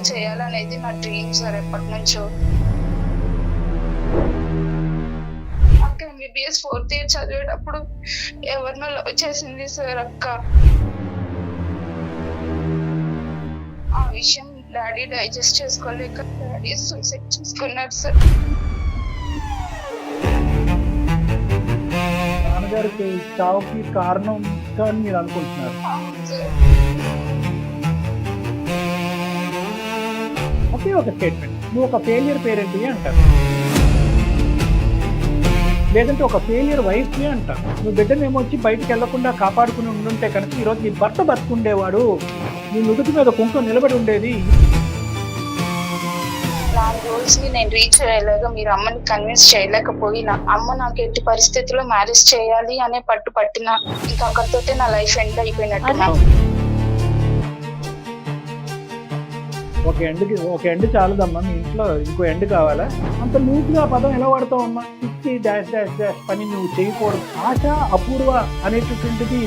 చేయాలనేది నా dream sir ఎప్పటి నుంచో. అక్క ఎంబీబీఎస్ 4th ఇయర్ చదివేటప్పుడు ఎవరినో లవ్ చేసింది సార్ అక్క. ఆ విషయం డాడీ డైజెస్ట్ చేసుకోలేక డాడీ సూసైడ్ చేసుకున్నారు సార్. నాన్నగారికి చావుకి కారణం అని మీరు అనుకుంటున్నారు. అవును సార్. ఒకే ఒక స్టేట్మెంట్, నువ్వు ఒక ఫెయిలియర్ పేరెంట్ అంటారు, లేదంటే ఒక ఫెయిలియర్ వైఫ్ అంటారు. నువ్వు బిడ్డనేమో వచ్చి బయటకు వెళ్లకుండా కాపాడుకుని ఉండుంటే కనుక ఈరోజు నీ భర్త బతుకుండేవాడు, నీ నుదుటి మీద కుంకుమ నిలబడి ఉండేది. నా గోల్స్ ని నేను రీచ్ అయ్యేలాగా మీరు అమ్మని కన్విన్స్ చేయలేకపోయినా, అమ్మ నాకు ఎట్టి పరిస్థితుల్లో మ్యారేజ్ చేయాలి అనే పట్టు పట్టిన, ఇంకా అక్కడితోటే నా లైఫ్ ఎండ్ అయిపోయినట్టు. ఒక ఎండ్ చాలదమ్మా, మీ ఇంట్లో ఇంకో ఎండ్ కావాలా? అంత నీట్గా పదం ఎలా వాడతావు అమ్మా? డాష్ డాష్ డాష్ పని నువ్వు చేయకూడదు. ఆశ అపూర్వ అనేటటువంటిది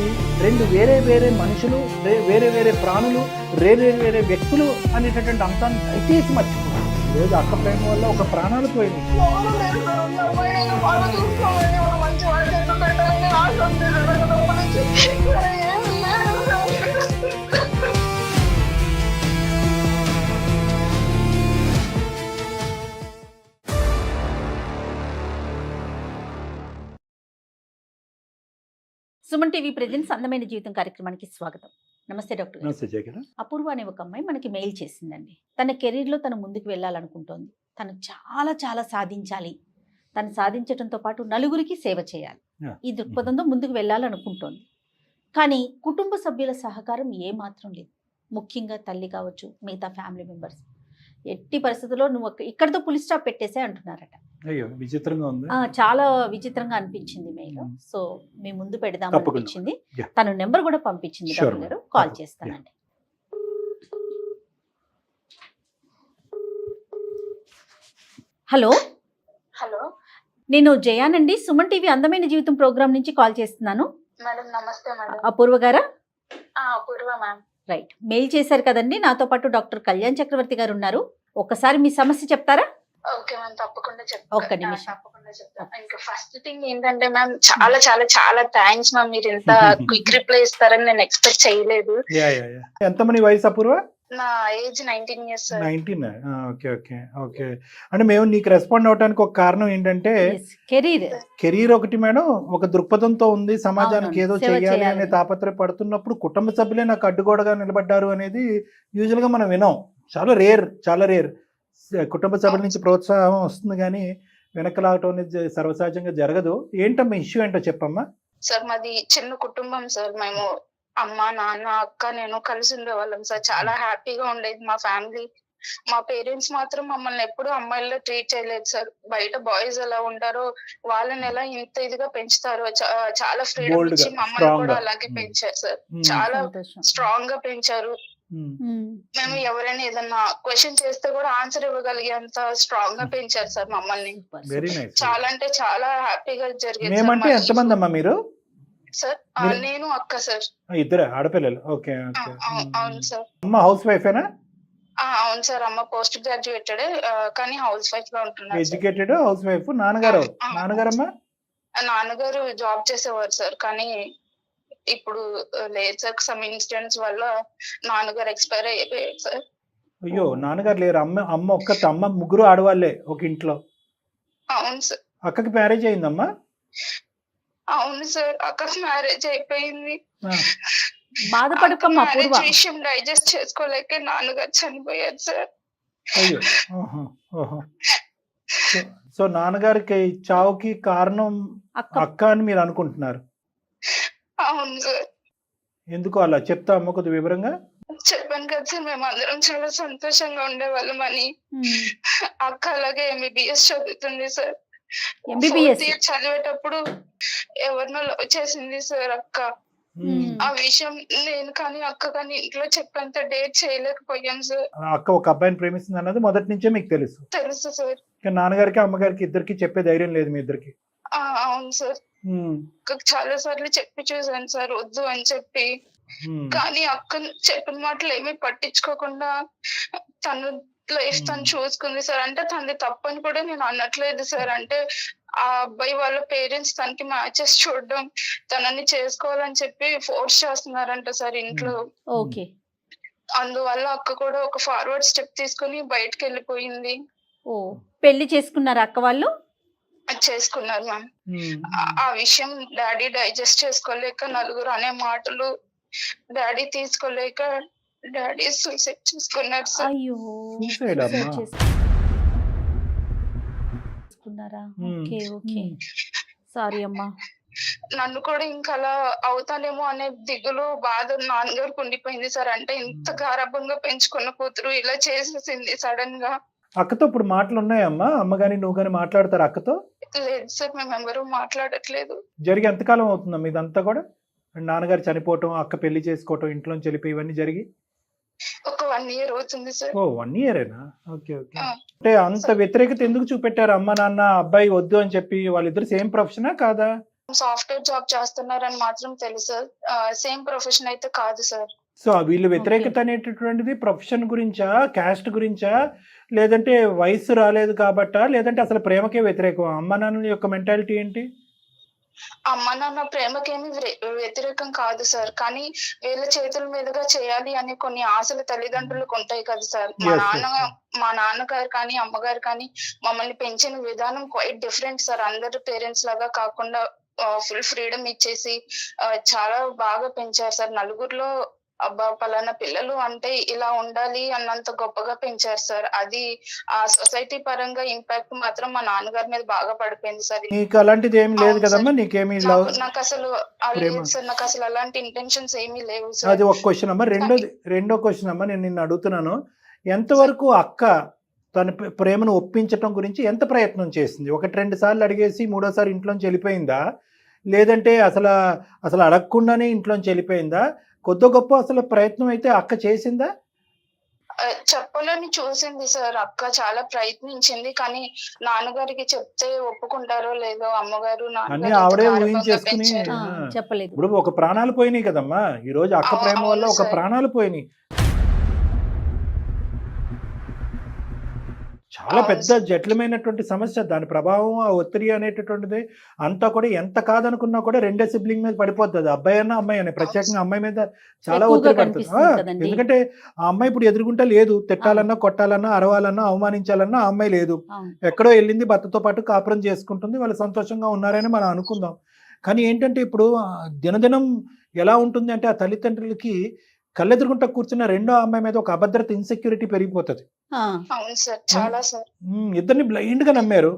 రెండు వేరే వేరే మనుషులు, వేరే వేరే ప్రాణులు, వేరే వేరే వ్యక్తులు అనేటటువంటి అంశాన్ని దయచేసి మర్చిపోతుంది. ఈరోజు అక్క ప్రేమ వల్ల ఒక ప్రాణాలు పోయింది. సుమన్ టీవీ ప్రెజెంట్స్ అందమైన జీవితం కార్యక్రమానికి స్వాగతం. నమస్తే డాక్టర్. నమస్తే జగన్. అపూర్వ అనే ఒక అమ్మాయి మనకి మెయిల్ చేసిందండి. తన కెరీర్లో తను ముందుకు వెళ్ళాలనుకుంటోంది. తను చాలా చాలా సాధించాలి, తను సాధించడంతో పాటు నలుగురికి సేవ చేయాలి, ఈ దృక్పథంతో ముందుకు వెళ్ళాలనుకుంటోంది. కానీ కుటుంబ సభ్యుల సహకారం ఏమాత్రం లేదు. ముఖ్యంగా తల్లి కావచ్చు, మిగతా ఫ్యామిలీ మెంబర్స్ ఎట్టి పరిస్థితుల్లో నువ్వు ఇక్కడితో పులి స్టాప్ పెట్టేసే అంటున్నారట. అయ్యో, విచిత్రంగా ఉంది. చాలా విచిత్రంగా అనిపించింది మెయిల్. సో మీ ముందు పెడదాం అనిపించింది. తను నెంబర్ కూడా పంపించింది డాక్టర్ గారు, కాల్ చేస్తానండి. హలో హలో, నేను జయానండి, సుమన్ టీవీ అందమైన జీవితం ప్రోగ్రామ్ నుంచి కాల్ చేస్తున్నాను. మేడం నమస్తే మేడం. అపూర్వ గారా? అపూర్వ మ్యామ్. రైట్, మెయిల్ చేశారు కదండి. నాతో పాటు డాక్టర్ కళ్యాణ్ చక్రవర్తి గారు ఉన్నారు. ఒక్కసారి మీ సమస్య చెప్తారా? ఓకే మ్యామ్, తప్పకుండా ఒక్క నిమిషం. తప్పకుండా చెప్తాను. ఇంకా ఫస్ట్ థింగ్ ఏంటంటే మ్యామ్, చాలా చాలా చాలా థ్యాంక్స్ మ్యామ్. మీరు ఇంత క్విక్ రిప్లై ఇస్తారని నేను ఎక్స్పెక్ట్ చేయలేదు. ఎంతమంది వయసు అపూర్వ? నా age 19 years. 19. Okay okay okay. అంటే మేము నీకు రెస్పాండ్ అవడానికి ఒక కారణం ఏంటంటే కెరీర్ ఒకటి మేడం, ఒక దృక్పథంతో ఉంది, సమాజానికి ఏదో చేయాలి అనే తాపత్రయ పడుతున్నప్పుడు కుటుంబ సభ్యులే నాకు అడ్డుగోడగా నిలబడ్డారు అనేది యూజువల్ గా మనం వినాం. చాలా రేర్ కుటుంబ సభ్యుల నుంచి ప్రోత్సాహం వస్తుంది, కానీ వెనకలాగటం అనేది సర్వసహజంగా జరగదు. ఏంటమ్మా ఇష్యూ ఏంటో చెప్పమ్మా. సార్ మాది చిన్న కుటుంబం సార్. మేము అమ్మ, నాన్న, అక్క, నేను కలిసి ఉండేవాళ్ళం సార్. చాలా హ్యాపీగా ఉండేది మా ఫ్యామిలీ. మా పేరెంట్స్ మాత్రం మమ్మల్ని ఎప్పుడు అమ్మాయిల్లో ట్రీట్ చేయలేదు సార్. బయట బాయ్స్ ఎలా ఉంటారో వాళ్ళని ఎలా ఇంత ఇదిగా పెంచుతారో చాలా ఫ్రీడమ్ ఇచ్చి మమ్మల్ని కూడా అలాగే పెంచారు సార్. చాలా స్ట్రాంగ్ గా పెంచారు. మేము ఎవరైనా ఏదన్నా క్వశ్చన్ చేస్తే కూడా ఆన్సర్ ఇవ్వగలిగేంత స్ట్రాంగ్ గా పెంచారు సార్ మమ్మల్ని. చాలా అంటే చాలా హ్యాపీగా జరిగింది. ఎంతమంది అమ్మా మీరు? సార్ నేను అక్క సార్. ఇద్దరు ఆడపిల్లలు? ఓకే. అవును సార్. అమ్మ హౌస్ వైఫేనా? అవును సార్, అమ్మ పోస్ట్ గ్రాడ్యుయేటెడ్ కానీ హౌస్ వైఫ్ గా ఉంటున్నారు. Educated house wife. నాన్నగారమ్మా? నాన్నగారు జాబ్ చేసేవారు సార్, కానీ ఇప్పుడు లేదు సార్. సమ్ ఇన్సిడెంట్స్ వల్ల నాన్నగారు ఎక్స్పైర్ అయిపోయారు సార్. అయ్యో, నాన్నగారు లేరు. అమ్మ ఒక్క అమ్మ, ముగ్గురు ఆడవాళ్లే ఒక ఇంట్లో. అవును సార్. అక్కకి మ్యారేజ్ అయిందమ్మా? అవును సార్, అక్కకి మ్యారేజ్ అయిపోయింది. బాధపడకమ్మా, విషయం డైజెస్ట్ చేసుకోలేక నాన్నగారు చనిపోయారు సార్. అయ్యో. సో నాన్నగారికి చావుకి కారణం అక్క అని మీరు అనుకుంటున్నారు? అవును సార్. ఎందుకు అలా చెప్తామా కొద్ది వివరంగా? చెప్పాను కదా సార్, మేము అందరం చాలా సంతోషంగా ఉండేవాళ్ళం అని. అక్క అలాగే ఎంబీబీఎస్ చదువుతుంది సార్. చదివేటప్పుడు ఎవరినో లవ్ చేసింది సార్ అక్క. ఆ విషయం నేను కానీ అక్క కానీ ఇంట్లో చెప్పేంత డేట్ చేయలేకపోయాం సార్. అక్క ఒక అబ్బాయిని ప్రేమిస్తుంది అన్నది మొదటి నుంచే మీకు తెలుసు? తెలుసు సార్. నాన్నగారికి అమ్మగారికి ఇద్దరికి చెప్పే ధైర్యం లేదు మీ ఇద్దరికి? అవును సార్. చాలా సార్లు చెప్పి చూసాను సార్, వద్దు అని చెప్పి. కానీ అక్క చెప్పిన మాటలు ఏమీ పట్టించుకోకుండా తను లైఫ్ తను చూసుకుంది సార్. అంటే తనది తప్పని కూడా నేను అనట్లేదు సార్. అంటే ఆ అబ్బాయి వాళ్ళ పేరెంట్స్ తనకి మ్యాచెస్ చూడడం, తనని చేసుకోవాలని చెప్పి ఫోర్స్ చేస్తున్నారంట సార్ ఇంట్లో. ఓకే. అందువల్ల అక్క కూడా ఒక ఫార్వర్డ్ స్టెప్ తీసుకుని బయటకు వెళ్ళిపోయింది. ఓ పెళ్లి చేసుకున్నారు అక్క వాళ్ళు? అది చేసుకున్నారు మ్యామ్. ఆ విషయం డాడీ డైజెస్ట్ చేసుకోలేక, నలుగురు అనే మాటలు డాడీ తీసుకోలేక డాడీ సూసైడ్ చేసుకున్నారు సార్. అయ్యో Suicide అమ్మా? చేసుకున్నారా? ఓకే ఓకే, సారీ అమ్మా. నన్ను కూడా ఇంకా అలా అవుతానేమో అనే దిగులు, బాధ నాన్నగారికి ఉండిపోయింది సార్. అంటే ఇంత గారాబంగా పెంచుకున్న కూతురు ఇలా చేసేసింది సడన్ గా. అక్కతో ఇప్పుడు మాటలు ఉన్నాయమ్మా? అమ్మ గాని నువ్వు గాని మాట్లాడతారు అక్కతో? లేదు సార్, మేము ఎవరు మాట్లాడట్లేదు. జరిగి ఎంతకాలం అవుతుందమ్మా ఇదంతా కూడా? నాన్నగారు చనిపోవటం, అక్క పెళ్లి చేసుకోవటం, ఇంట్లోంచి వెళ్ళిపోయి ఇవన్నీ జరిగి ఒక 1 year అవుతుంది సార్. ఓ 1 yearేనా? Okay okay. ఆ. అంటే అంత వ్యతిరేకత ఎందుకు చూపెట్టారు అమ్మ నాన్న అబ్బాయి వద్దు అని చెప్పి? వాళ్ళిద్దరు సేమ్ ప్రొఫెషనా కాదా? సాఫ్ట్వేర్ జాబ్ చేస్తున్నారని మాత్రం తెలుసు. సేమ్ ప్రొఫెషన్ అయితే కాదు సార్. సో వీళ్ళు వ్యతిరేకత అనేటటువంటిది ప్రొఫెషన్ గురించా, క్యాస్ట్ గురించా, లేదంటే వయసు రాలేదు కాబట్టా, లేదంటే అసలు ప్రేమకే వ్యతిరేకం? అమ్మ నాన్నల యొక్క మెంటాలిటీ ఏంటి? అమ్మ నాన్న ప్రేమకేమి వ్యతిరేకం కాదు సార్. కానీ వీళ్ళ చేతుల మీదుగా చేయాలి అనే కొన్ని ఆశలు తల్లిదండ్రులకు ఉంటాయి కదా సార్. మా నాన్నగారు కానీ అమ్మగారు కానీ మమ్మల్ని పెంచిన విధానం క్వైట్ డిఫరెంట్ సార్. అందరు పేరెంట్స్ లాగా కాకుండా ఫుల్ ఫ్రీడమ్ ఇచ్చేసి చాలా బాగా పెంచారు సార్. నలుగురిలో అబ్బా పలానా పిల్లలు అంటే ఇలా ఉండాలి అన్నంత గొప్పగా పెంచారు సార్. అది ఆ సొసైటీ పరంగా ఇంపాక్ట్ మాత్రం మా నాన్నగారి మీద బాగా పడిపోయింది సార్. నీకు అలాంటిది ఏమి లేదు కదమ్మా? నీకేమి నాకు అసలు లేదు సార్. నాకు అసలు అలాంటి ఇంటెన్షన్స్ ఏమీ లేవు సార్. అది ఒక క్వశ్చన్ అమ్మా. రెండో క్వశ్చన్ అమ్మా, నేను నిన్ను అడుగుతున్నాను, ఎంతవరకు అక్క తన ప్రేమను ఒప్పించటం గురించి ఎంత ప్రయత్నం చేసింది? 1-2 సార్లు అడిగేసి మూడోసారి ఇంట్లోంచి వెళ్ళిపోయిందా, లేదంటే అసలు అడగకుండానే ఇంట్లోంచి వెళ్ళిపోయిందా? కొద్ది గొప్ప అసలు ప్రయత్నం అయితే అక్క చేసిందా? చెప్పాలని చూసింది సార్. అక్క చాలా ప్రయత్నించింది. కానీ నాన్నగారికి చెప్తే ఒప్పుకుంటారో లేదో అమ్మగారు అన్ని ఆవిడే ఊహించేసుకుని చెప్పలేదు. ఇప్పుడు ఒక ప్రాణాలు పోయినాయి కదమ్మా ఈ రోజు. అక్క ప్రేమ వల్ల ఒక ప్రాణాలు పోయినాయి. చాలా పెద్ద జటిలమైనటువంటి సమస్య. దాని ప్రభావం, ఆ ఒత్తిడి అనేటటువంటిది అంతా కూడా ఎంత కాదనుకున్నా కూడా రెండే సిబ్లింగ్ మీద పడిపోతుంది. అబ్బాయి అన్న అమ్మాయి అని, ప్రత్యేకంగా అమ్మాయి మీద చాలా ఒత్తిడి పడుతుంది. ఎందుకంటే ఆ అమ్మాయి ఇప్పుడు ఎదురుగుంటా లేదు. తిట్టాలన్నా, కొట్టాలన్నా, అరవాలన్నా, అవమానించాలన్నా ఆ అమ్మాయి లేదు. ఎక్కడో వెళ్ళింది, భర్తతో పాటు కాపురం చేసుకుంటుంది, వాళ్ళు సంతోషంగా ఉన్నారని మనం అనుకుందాం. కానీ ఏంటంటే ఇప్పుడు దినదినం ఎలా ఉంటుంది అంటే, ఆ తల్లిదండ్రులకి కళ్ళెదురుగుంటా కూర్చున్న రెండో అమ్మాయి మీద ఒక అభద్రత, ఇన్సెక్యూరిటీ పెరిగిపోతుంది. ఇద్దరిని బ్లైండ్ గా నమ్మారు.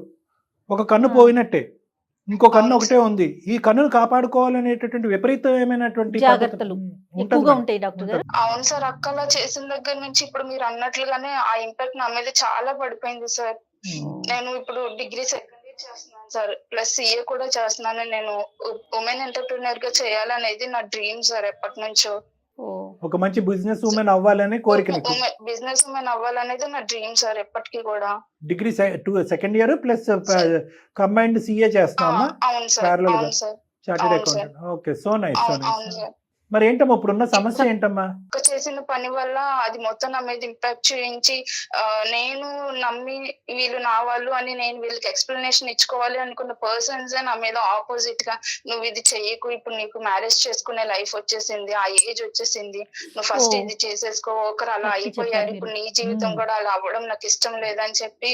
ఒక కన్ను పోయినట్టే, ఇంకో కన్ను ఒకటే ఉంది. ఈ కన్నును కాపాడుకోవాలనేటటువంటి విపరీతమైనటువంటి జాగ్రత్తలు ఎక్కువగా ఉంటాయి డాక్టర్ గారు. అవును సార్. అక్కలా చేసిన దగ్గర నుంచి ఇప్పుడు మీరు అన్నట్లుగానే ఆ ఇంపాక్ట్ నా మీద చాలా పడిపోయింది సార్. నేను ఇప్పుడు డిగ్రీ సెకండ్ ఇయర్ చేస్తున్నాను సార్, ప్లస్ CA కూడా చేస్తున్నాను. నేను ఉమెన్ ఎంటర్‌ప్రెన్యూర్ గా చేయాలనేది నా డ్రీమ్ సార్ ఎప్పటి నుంచో. ఒక మంచి బిజినెస్ ఉమెన్ అవ్వాలనే కోరిక. బిజినెస్ ఉమెన్ అవ్వాలనేది నా డ్రీమ్ సార్ ఎప్పటికీ కూడా. Degree second year plus combined CA చేస్తామా? అవును సార్. అవును sir. Chartered accountant. Okay, so nice, so nice. మరి ఏంటమ్మా ఇప్పుడున్న సమస్య ఏంటమ్మా? చేసిన పని వల్ల అది మొత్తం నా మీద ఇంపాక్ట్ చూపించి, నేను నమ్మి వీళ్ళు నా వాళ్ళు అని నేను వీళ్ళకి ఎక్స్ప్లెనేషన్ ఇచ్చుకోవాలి అనుకున్న పర్సన్స్ నా మీద ఆపోజిట్ గా, నువ్వు ఇది చెయ్యకు, ఇప్పుడు నీకు మ్యారేజ్ చేసుకునే లైఫ్ వచ్చేసింది, ఆ ఏజ్ వచ్చేసింది, నువ్వు ఫస్ట్ ఇది చేసేసుకో, ఒకరు అలా అయిపోయారు, ఇప్పుడు నీ జీవితం కూడా అలా అవ్వడం నాకు ఇష్టం లేదని చెప్పి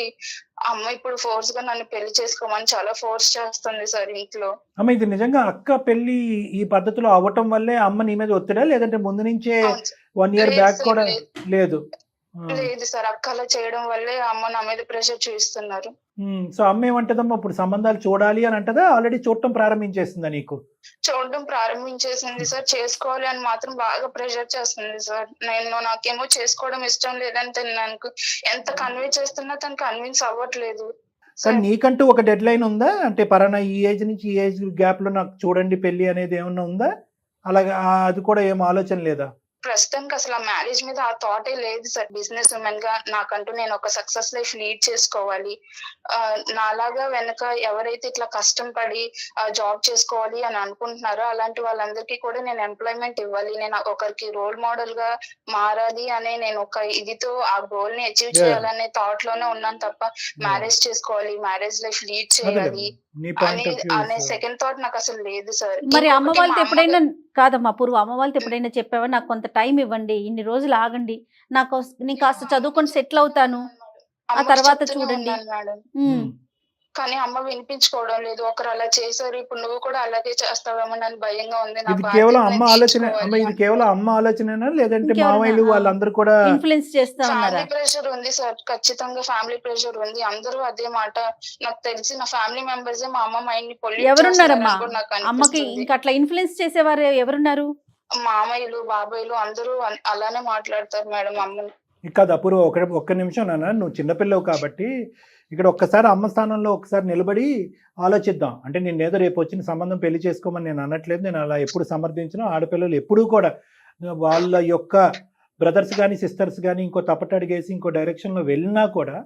అమ్మ ఇప్పుడు ఫోర్స్ గా నన్ను పెళ్లి చేసుకోమని చాలా ఫోర్స్ చేస్తుంది సార్ ఇంట్లో. అమ్మ ఇది నిజంగా అక్క పెళ్లి ఈ పద్ధతిలో అవ్వటం వల్లే అమ్మ నీ మీద ఒత్తిడా, లేదంటే ముందు నుంచే 1 year బ్యాక్ కూడా లేదు? లేదు సార్, అక్క అలా చేయడం వల్లే అమ్మ నా మీద ప్రెషర్ చూపిస్తున్నారు. సో అమ్మ ఏమంటదమ్మా ఇప్పుడు? సంబంధాలు చూడాలి అని అంటదా, ఆల్రెడీ చూడటం ప్రారంభించేసిందా? నీకు చూడడం ప్రారంభించేసింది సార్. చేసుకోవాలి అని మాత్రం బాగా ప్రెషర్ చేస్తుంది సార్. నాకేమో చేసుకోవడం ఇష్టం లేదంటే నాకు ఎంత కన్విన్స్ చేస్తున్నా తను కన్విన్స్ అవ్వట్లేదు. కానీ నీకంటూ ఒక డెడ్ లైన్ ఉందా? అంటే పరానా ఈ ఏజ్ నుంచి ఈ ఏజ్ గ్యాప్ లో నాకు చూడండి పెళ్లి అనేది ఏమన్నా ఉందా? అలాగే అది కూడా ఏం ఆలోచన లేదా? ప్రస్తుతానికి అసలు ఆ మ్యారేజ్ మీద ఆ థాటే లేదు సార్. బిజినెస్ ఉమెన్ గా నాకంటూ నేను ఒక సక్సెస్ లైఫ్ లీడ్ చేసుకోవాలి. నాలాగా వెనక ఎవరైతే ఇట్లా కష్టం పడి జాబ్ చేసుకోవాలి అని అనుకుంటున్నారో అలాంటి వాళ్ళందరికీ కూడా నేను ఎంప్లాయ్మెంట్ ఇవ్వాలి. నేను ఒకరికి రోల్ మోడల్ గా మారాలి అనే నేను ఒక ఇదితో ఆ గోల్ ని అచీవ్ చేయాలనే థాట్ లోనే ఉన్నాను తప్ప మ్యారేజ్ చేసుకోవాలి, మ్యారేజ్ లైఫ్ లీడ్ చేయాలి అనే సెకండ్ థాట్ నాకు అసలు లేదు సార్. మరి అమ్మ వాళ్ళతో ఎప్పుడైనా కాదమ్మా పూర్వ, అమ్మ వాళ్ళతో ఎప్పుడైనా చెప్పావా నాకు కొంత టైం ఇవ్వండి, ఇన్ని రోజులు ఆగండి, నేను కాస్త చదువుకొని సెటిల్ అవుతాను, ఆ తర్వాత చూడండి మేడం. కానీ అమ్మ వినిపించుకోవడం లేదు. ఒకరు అలా చేశారు, ఇప్పుడు నువ్వు కూడా అలాగే చేస్తావేమో అని భయంగా ఉంది. ఇది కేవలం అమ్మ ఆలోచన, ఇది కేవలం అమ్మ ఆలోచనేనా లేదంటే మామయ్యలు వాళ్ళందరూ కూడా ఇన్ఫ్లుయెన్స్ చేస్తా ఉన్నారా? ఫ్యామిలీ ప్రెషర్ ఉంది సార్, ఖచ్చితంగా ఫ్యామిలీ ప్రెషర్ ఉంది. అందరూ అదే మాట. నాకు తెలిసి నా ఫ్యామిలీ మెంబర్స్ మా అమ్మ మైండ్ ని పొల్యూట్ ఎవరున్నారమ్మా చేస్తారని అమ్మకి? ఇంకా అట్లా ఇన్ఫ్లుయెన్స్ చేసేవారు ఎవరున్నారు? మామయ్యలు, బాబాయ్లు అందరూ అలానే మాట్లాడతారు మేడం అమ్మని. కాదు అపూర్వ, ఒక్క నిమిషం నాన్న, నువ్వు చిన్నపిల్లవు కాబట్టి ఇక్కడ ఒక్కసారి అమ్మ స్థానంలో ఒకసారి నిలబడి ఆలోచిద్దాం. అంటే నేను ఏదో రేపు వచ్చిన సంబంధం పెళ్లి చేసుకోమని నేను అనట్లేదు, నేను అలా ఎప్పుడు సమర్థించిన. ఆడపిల్లలు ఎప్పుడూ కూడా వాళ్ళ యొక్క బ్రదర్స్ కానీ సిస్టర్స్ కానీ ఇంకో తప్పటడిగేసి ఇంకో డైరెక్షన్లో వెళ్ళినా కూడా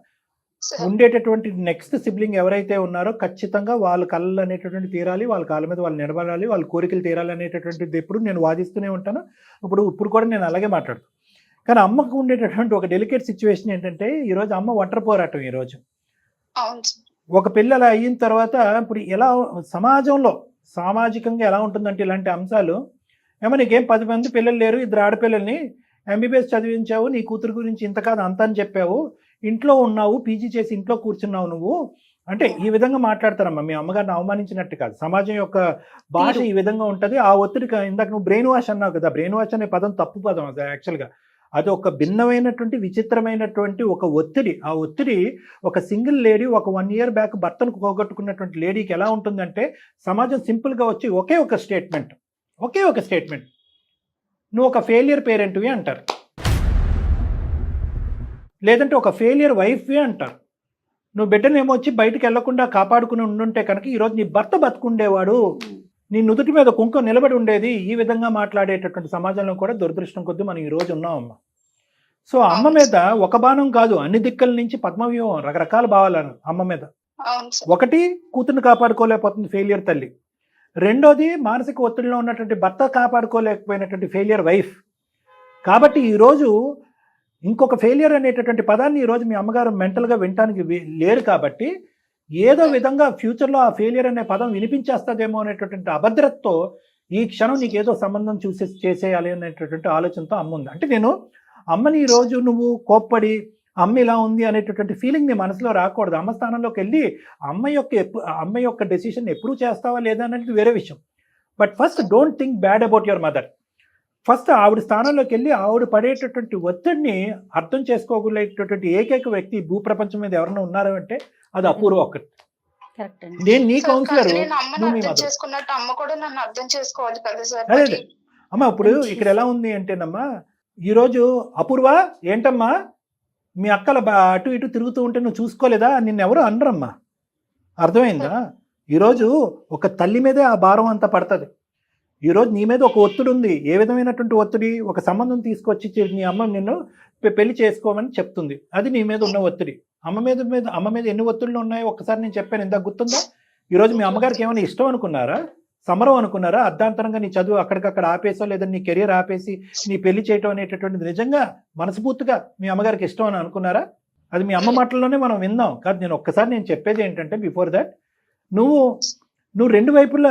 ఉండేటటువంటి నెక్స్ట్ సిబ్లింగ్ ఎవరైతే ఉన్నారో ఖచ్చితంగా వాళ్ళ కళ్ళు అనేటటువంటి తీరాలి, వాళ్ళ కాళ్ళ మీద వాళ్ళు నిలబడాలి, వాళ్ళ కోరికలు తీరాలి అనేటటువంటిది ఎప్పుడు నేను వాదిస్తూనే ఉంటాను. ఇప్పుడు కూడా నేను అలాగే మాట్లాడుతాను. కానీ అమ్మకు ఉండేటటువంటి ఒక డెలికేట్ సిచ్యువేషన్ ఏంటంటే ఈరోజు అమ్మ ఒంటరి పోరాటం. ఈరోజు ఒక పిల్ల అలా అయిన తర్వాత ఇప్పుడు ఎలా సమాజంలో సామాజికంగా ఎలా ఉంటుందంటే ఇలాంటి అంశాలు, ఏమో నీకేం 10 మంది పిల్లలు లేరు, 2 ఆడపిల్లల్ని ఎంబీబీఎస్ చదివించావు, నీ కూతురు గురించి ఇంత కాదు అంత అని చెప్పావు, ఇంట్లో ఉన్నావు, పీజీ చేసి ఇంట్లో కూర్చున్నావు నువ్వు అంటే ఈ విధంగా మాట్లాడతారమ్మా. మీ అమ్మగారిని అవమానించినట్టు కాదు, సమాజం యొక్క భాష ఈ విధంగా ఉంటుంది. ఆ ఒత్తిడికి ఇందాక నువ్వు బ్రెయిన్ వాష్ అన్నావు కదా, బ్రెయిన్ వాష్ అనే పదం తప్పు పదం. అది యాక్చువల్గా అది ఒక భిన్నమైనటువంటి విచిత్రమైనటువంటి ఒక ఒత్తిడి. ఆ ఒత్తిడి ఒక సింగిల్ లేడీ ఒక 1 year బ్యాక్ భర్తను పోగొట్టుకున్నటువంటి లేడీకి ఎలా ఉంటుందంటే సమాజం సింపుల్గా వచ్చి ఒకే ఒక స్టేట్మెంట్ నువ్వు ఒక ఫెయిలియర్ పేరెంట్వి అంటారు, లేదంటే ఒక ఫెయిలియర్ వైఫ్వి అంటారు. నువ్వు బిడ్డనేమో వచ్చి బయటకు వెళ్లకుండా కాపాడుకుని ఉండుంటే కనుక ఈరోజు నీ భర్త బతుకుండేవాడు, నీ నుదుటి మీద కుంకుమ నిలబడి ఉండేది. ఈ విధంగా మాట్లాడేటటువంటి సమాజంలో కూడా దురదృష్టం కొద్దీ మనం ఈరోజు ఉన్నామమ్మ. సో అమ్మ మీద ఒక బాణం కాదు, అన్ని దిక్కల నుంచి పద్మవ్యూహం, రకరకాల భావాలను అమ్మ మీద. ఒకటి, కూతుర్ని కాపాడుకోలేకపోతుంది ఫెయిలియర్ తల్లి. రెండోది, మానసిక ఒత్తిడిలో ఉన్నటువంటి భర్త కాపాడుకోలేకపోయినటువంటి ఫెయిలియర్ వైఫ్. కాబట్టి ఈరోజు ఇంకొక ఫెయిలియర్ అనేటటువంటి పదాన్ని ఈరోజు మీ అమ్మగారు మెంటల్గా వినటానికి లేరు. కాబట్టి ఏదో విధంగా ఫ్యూచర్లో ఆ ఫెయిలియర్ అనే పదం వినిపించేస్తుందేమో అనేటటువంటి అభద్రతతో ఈ క్షణం నీకు ఏదో సంబంధం చేసేయాలి అనేటటువంటి ఆలోచనతో అమ్మ ఉంది. అంటే నేను అమ్మని ఈరోజు నువ్వు కోప్పడి అమ్మ ఇలా ఉంది అనేటటువంటి ఫీలింగ్ నీ మనసులో రాకూడదు. అమ్మ స్థానంలోకి వెళ్ళి అమ్మ యొక్క డెసిషన్ ఎప్పుడు చేస్తావా లేదా అనేది వేరే విషయం. But first don't think bad about your mother. First ఆవిడ స్థానంలోకి వెళ్ళి ఆవిడ పడేటటువంటి ఒత్తిడిని అర్థం చేసుకోగలిగేటటువంటి ఏకైక వ్యక్తి భూప్రపంచం మీద ఎవరైనా ఉన్నారో అంటే అది అపూర్వ ఒక్కటి. నేను నీ కౌన్సిలర్, అదే అమ్మ. ఇప్పుడు ఇక్కడ ఎలా ఉంది అంటేనమ్మా, ఈరోజు అపూర్వ ఏంటమ్మా మీ అక్కల అటు ఇటు తిరుగుతూ ఉంటే నువ్వు చూసుకోలేదా, నిన్నెవరు అనరమ్మా. అర్థమైందా? ఈరోజు ఒక తల్లి మీదే ఆ భారం అంతా పడుతుంది. ఈరోజు నీ మీద ఒక ఒత్తిడి ఉంది. ఏ విధమైనటువంటి ఒత్తిడి? ఒక సంబంధం తీసుకొచ్చి నీ అమ్మ నిన్ను పెళ్లి చేసుకోమని చెప్తుంది, అది నీ మీద ఉన్న ఒత్తిడి. అమ్మ మీద ఎన్ని ఒత్తిళ్ళు ఉన్నాయో ఒక్కసారి నేను చెప్పాను, ఇందాక గుర్తుందా? ఈరోజు మీ అమ్మగారికి ఏమైనా ఇష్టం అనుకున్నారా, సమరం అనుకున్నారా? అర్ధాంతరంగా నీ చదువు అక్కడికక్కడ ఆపేసో లేదా నీ కెరీర్ ఆపేసి నీ పెళ్లి చేయటం అనేటటువంటిది నిజంగా మనస్ఫూర్తిగా మీ అమ్మగారికి ఇష్టం అని అనుకున్నారా? అది మీ అమ్మ మాటల్లోనే మనం విందాం. కాదు, నేను చెప్పేది ఏంటంటే బిఫోర్ దట్ నువ్వు రెండు వైపులా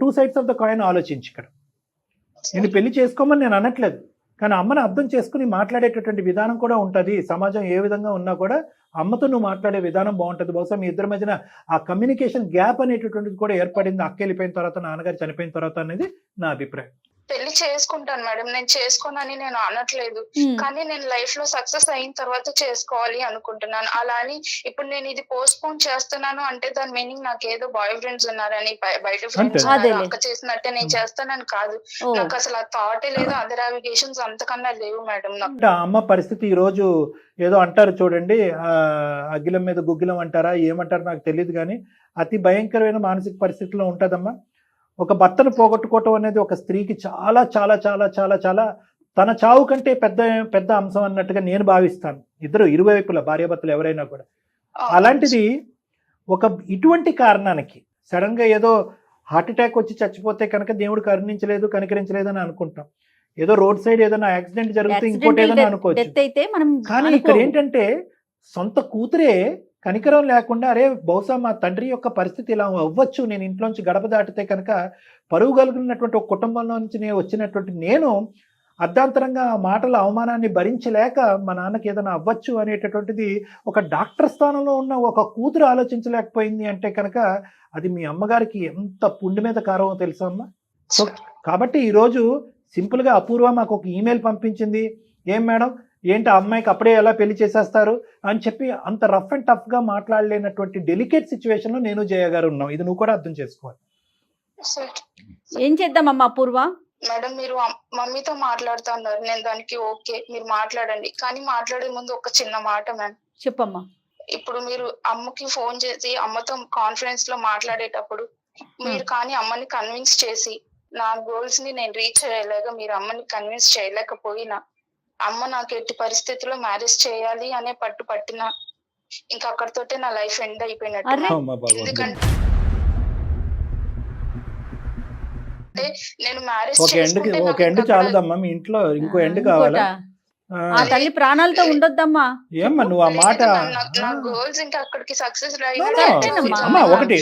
two sides of the coin ఆలోచించి. ఇక్కడ నేను పెళ్లి చేసుకోమని నేను అనట్లేదు, కానీ అమ్మని అర్థం చేసుకుని మాట్లాడేటటువంటి విధానం కూడా ఉంటుంది. సమాజం ఏ విధంగా ఉన్నా కూడా అమ్మతో నువ్వు మాట్లాడే విధానం బాగుంటుంది. బహుశా మీ ఇద్దరి మధ్యన ఆ కమ్యూనికేషన్ గ్యాప్ అనేటటువంటిది కూడా ఏర్పడింది అక్క వెళ్ళిపోయిన తర్వాత, నాన్నగారు చనిపోయిన తర్వాత అనేది నా అభిప్రాయం. పెళ్లి చేసుకుంటాను మేడం, నేను చేసుకోనని నేను అనట్లేదు, కానీ నేను లైఫ్ లో సక్సెస్ అయిన తర్వాత చేసుకోవాలి అనుకుంటున్నాను. అలా అని ఇప్పుడు నేను ఇది పోస్ట్ పోన్ చేస్తున్నాను అంటే దాని మీనింగ్ నాకు ఏదో బాయ్ ఫ్రెండ్స్ ఉన్నారని, బయట ఫ్రెండ్స్ అక్క చేసినట్టే నేను చేస్తానని కాదు. నాకు అసలు ఆ థాటే లేదు, అదర్ అవిగేషన్స్ అంతకన్నా లేవు మేడం నాకు. అమ్మ పరిస్థితి ఈ రోజు ఏదో అంటారు చూడండి, అగ్గిలం మీద గుగ్గిలం అంటారా ఏమంటారు నాకు తెలియదు, కానీ అతి భయంకరమైన మానసిక పరిస్థితిలో ఉంటుందమ్మా. ఒక భర్తను పోగొట్టుకోవటం అనేది ఒక స్త్రీకి చాలా చాలా చాలా చాలా చాలా తన చావు కంటే పెద్ద పెద్ద అంశం అన్నట్టుగా నేను భావిస్తాను. ఇద్దరు ఇరువైపుల భార్యాభర్తలు ఎవరైనా కూడా. అలాంటిది ఒక ఇటువంటి కారణానికి సడన్ గా ఏదో హార్ట్ అటాక్ వచ్చి చచ్చిపోతే కనుక దేవుడు కరుణించలేదు కనికరించలేదు అని అనుకుంటాం. ఏదో రోడ్ సైడ్ ఏదైనా యాక్సిడెంట్ జరిగితే ఇంకోటి ఏదైనా అనుకోవచ్చు. కానీ ఇక్కడ ఏంటంటే సొంత కూతురే కనికరం లేకుండా అరే బహుశా మా తండ్రి యొక్క పరిస్థితి ఇలా అవ్వచ్చు, నేను ఇంట్లోంచి గడప దాటితే కనుక పరువు కలిగినటువంటి ఒక కుటుంబంలో నుంచి నేను వచ్చినటువంటి నేను అర్ధాంతరంగా ఆ మాటల అవమానాన్ని భరించలేక మా నాన్నకి ఏదైనా అవ్వచ్చు అనేటటువంటిది ఒక డాక్టర్ స్థానంలో ఉన్న ఒక కూతురు ఆలోచించలేకపోయింది అంటే కనుక అది మీ అమ్మగారికి ఎంత పుండి మీద కారమో తెలుసా అమ్మా. సో కాబట్టి ఈరోజు సింపుల్గా అపూర్వ మాకు ఒక ఈమెయిల్ పంపించింది, ఏం మేడం ఏంటి ఆ అమ్మాయికి అప్పుడే ఎలా పెళ్లి చేసేస్తారు అని చెప్పి అంత రఫ్ అండ్ టఫ్గా మాట్లాడలేనటువంటి డెలికేట్ సిచ్యువేషన్లో నేను జయ గారు ఉన్నాం. ఇది నువ్వు కూడా అర్థం చేసుకోవాలి. ఏం చేద్దామమ్మా అపూర్వ? మేడం మీరు మమ్మీతో మాట్లాడుతా ఉన్నారు, నేను దానికి ఓకే మీరు మాట్లాడండి, కానీ మాట్లాడే ముందు ఒక చిన్న మాట మ్యామ్. చెప్పమ్మా. ఇప్పుడు మీరు అమ్మకి ఫోన్ చేసి అమ్మతో కాన్ఫరెన్స్ లో మాట్లాడేటప్పుడు మీరు కానీ అమ్మని కన్విన్స్ చేసి నా గోల్స్ ని నేను రీచ్ అయ్యేలాగా మీరు అమ్మని కన్విన్స్ చేయలేకపోయినా అమ్మ నాకు ఎట్టి పరిస్థితుల్లో మ్యారేజ్ చేయాలి అనే పట్టు పట్టిన ఇంకా అక్కడితోటే నా లైఫ్ ఎండ్ అయిపోయినట్టు. ఎందుకంటే నేను మ్యారేజ్ ఒక ఎండ్ చాలదమ్మా, మీ ఇంట్లో ఇంకో ఎండ్ కావాలా? ఆ తల్లి ప్రాణాలతో ఉండొద్దమ్మా. ఏమ్మా నువ్వు ఆ మాట నా గోల్స్ ఇంకా అక్కడికి సక్సెస్ ఒకటి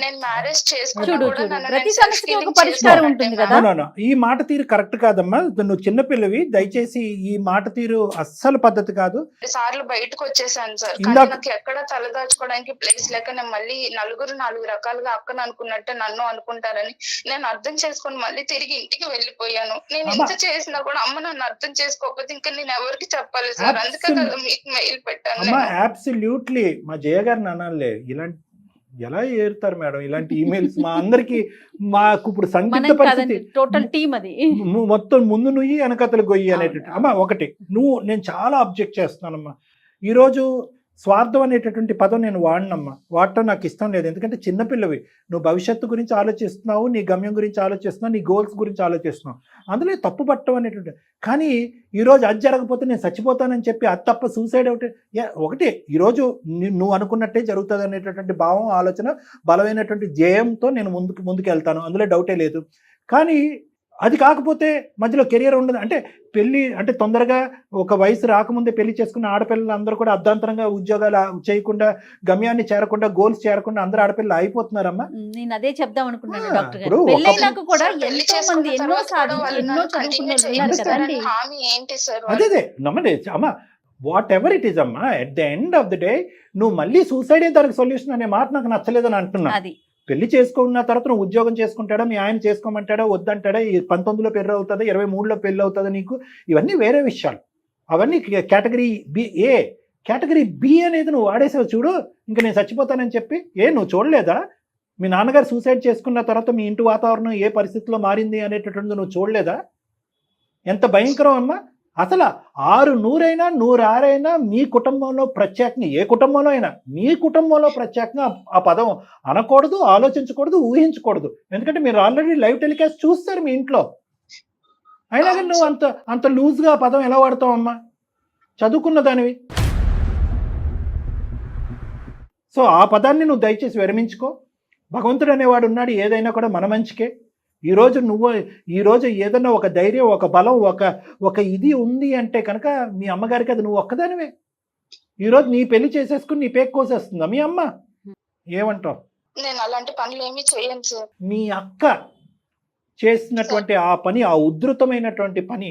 నేను మ్యారేజ్ చూడు ప్రతి సమస్యకి ఒక పరిష్కారం ఉంటుంది కదా. ఈ మాట తీరు కరెక్ట్ కాదమ్మా, నువ్వు చిన్నపిల్లవి, దయచేసి ఈ మాట తీరు అస్సలు పద్ధతి కాదు. సార్లు బయటకు వచ్చేసాను సార్, నాకు ఎక్కడ తలదాచుకోవడానికి ప్లేస్ లేక నేను మళ్ళీ నలుగురు నాలుగు రకాలుగా అక్కను అనుకున్నట్టే నన్ను అనుకుంటారని నేను అర్థం చేసుకొని మళ్ళీ తిరిగి ఇంటికి వెళ్ళిపోయాను. నేను ఎంత చేసినా కూడా అమ్మ నన్ను అర్థం చేసుకోకపోతే ఇంకా నేను ఎవరికి చెప్పాలి సార్, అందుకే మీకు మెయిల్ పెట్టాను. అబ్సల్యూట్లీ మా జయ గారిని అనాలే, ఇలాంటి ఎలా ఏరుతారు మేడం ఇలాంటి ఈమెయిల్స్ మా అందరికి. మాకు ఇప్పుడు సంగీత పరిస్థితి టోటల్ టీమ్ అది మొత్తం ముందు నుయ్యి వెనకతలు గొయ్యి అనేటట్టు. అమ్మా ఒకటి నేను చాలా అబ్జెక్ట్ చేస్తున్నానమ్మా. ఈరోజు స్వార్థం అనేటటువంటి పదం నేను వాడినమ్మా, వాడటం నాకు ఇష్టం లేదు. ఎందుకంటే చిన్నపిల్లవి, నువ్వు భవిష్యత్తు గురించి ఆలోచిస్తున్నావు, నీ గమ్యం గురించి ఆలోచిస్తున్నావు, నీ గోల్స్ గురించి ఆలోచిస్తున్నావు, అందులో తప్పు పట్టడం అనేటువంటి. కానీ ఈరోజు అది జరగకపోతే నేను చచ్చిపోతానని చెప్పి అది తప్ప సూసైడ్ ఒకటి ఈరోజు నువ్వు అనుకున్నట్టే జరుగుతుంది అనేటటువంటి భావం ఆలోచన బలమైనటువంటి జయంతో నేను ముందుకు వెళ్తాను, అందులో డౌటే లేదు. కానీ అది కాకపోతే మధ్యలో కెరియర్ ఉండదు అంటే పెళ్లి అంటే తొందరగా ఒక వయసు రాకముందే పెళ్లి చేసుకున్న ఆడపిల్లలు అందరూ కూడా అర్ధాంతరంగా ఉద్యోగాలు చేయకుండా గమ్యాన్ని చేరకుండా గోల్స్ చేరకుండా అందరూ ఆడపిల్లలు అయిపోతున్నారమ్మా. నేను అదే చెప్దాం అనుకున్నాను డాక్టర్ గారు. పెళ్ళైనాక కూడా ఎంతో మంది ఎన్నో అదే నమ్మడే అమ్మా, వాట్ ఎవర్ ఇట్ ఈస్ అమ్మా, at the end of the day నువ్వు మళ్ళీ సూసైడ్ అయిన దానికి సొల్యూషన్ అనే మాట నాకు నచ్చలేదని అంటున్నా. పెళ్లి చేసుకున్న తర్వాత నువ్వు ఉద్యోగం చేసుకుంటాడా, మీ ఆయన చేసుకోమంటాడా, వద్దంటాడా, 19లో పెళ్ళి అవుతుందా, 23లో పెళ్ళి అవుతుందా నీకు, ఇవన్నీ వేరే విషయాలు. అవన్నీ కేటగిరీ బి. కేటగిరీ బి అనేది నువ్వు వాడేసావు చూడు, ఇంకా నేను చచ్చిపోతానని చెప్పి. నువ్వు చూడలేదా మీ నాన్నగారు సూసైడ్ చేసుకున్న తర్వాత మీ ఇంటి వాతావరణం ఏ పరిస్థితిలో మారింది అనేటటువంటిది నువ్వు చూడలేదా? ఎంత భయంకరం అమ్మా. అసలు 600 106 మీ కుటుంబంలో ప్రత్యేకంగా, ఏ కుటుంబంలో అయినా మీ కుటుంబంలో ప్రత్యేకంగా ఆ పదం అనకూడదు, ఆలోచించకూడదు, ఊహించకూడదు. ఎందుకంటే మీరు ఆల్రెడీ లైవ్ టెలికాస్ట్ చూస్తారు మీ ఇంట్లో. అయినా కానీ నువ్వు అంత లూజ్గా ఆ పదం ఎలా వాడతావు అమ్మా, చదువుకున్న దానివి. సో ఆ పదాన్ని నువ్వు దయచేసి విరమించుకో. భగవంతుడు అనేవాడు ఉన్నాడు, ఏదైనా కూడా మన మంచికే. ఈరోజు ఏదన్నా ఒక ధైర్యం, ఒక బలం, ఒక ఇది ఉంది అంటే కనుక మీ అమ్మగారికి అది నువ్వు ఒక్కదానివే. ఈరోజు నీ పెళ్లి చేసేసుకుని నీ పేక్ కోసేస్తుందా మీ అమ్మ? ఏమంటావు? నేను అలాంటి పనులు ఏమీ చేయను సార్. మీ అక్క చేసినటువంటి ఆ పని, ఆ ఉధృతమైనటువంటి పని,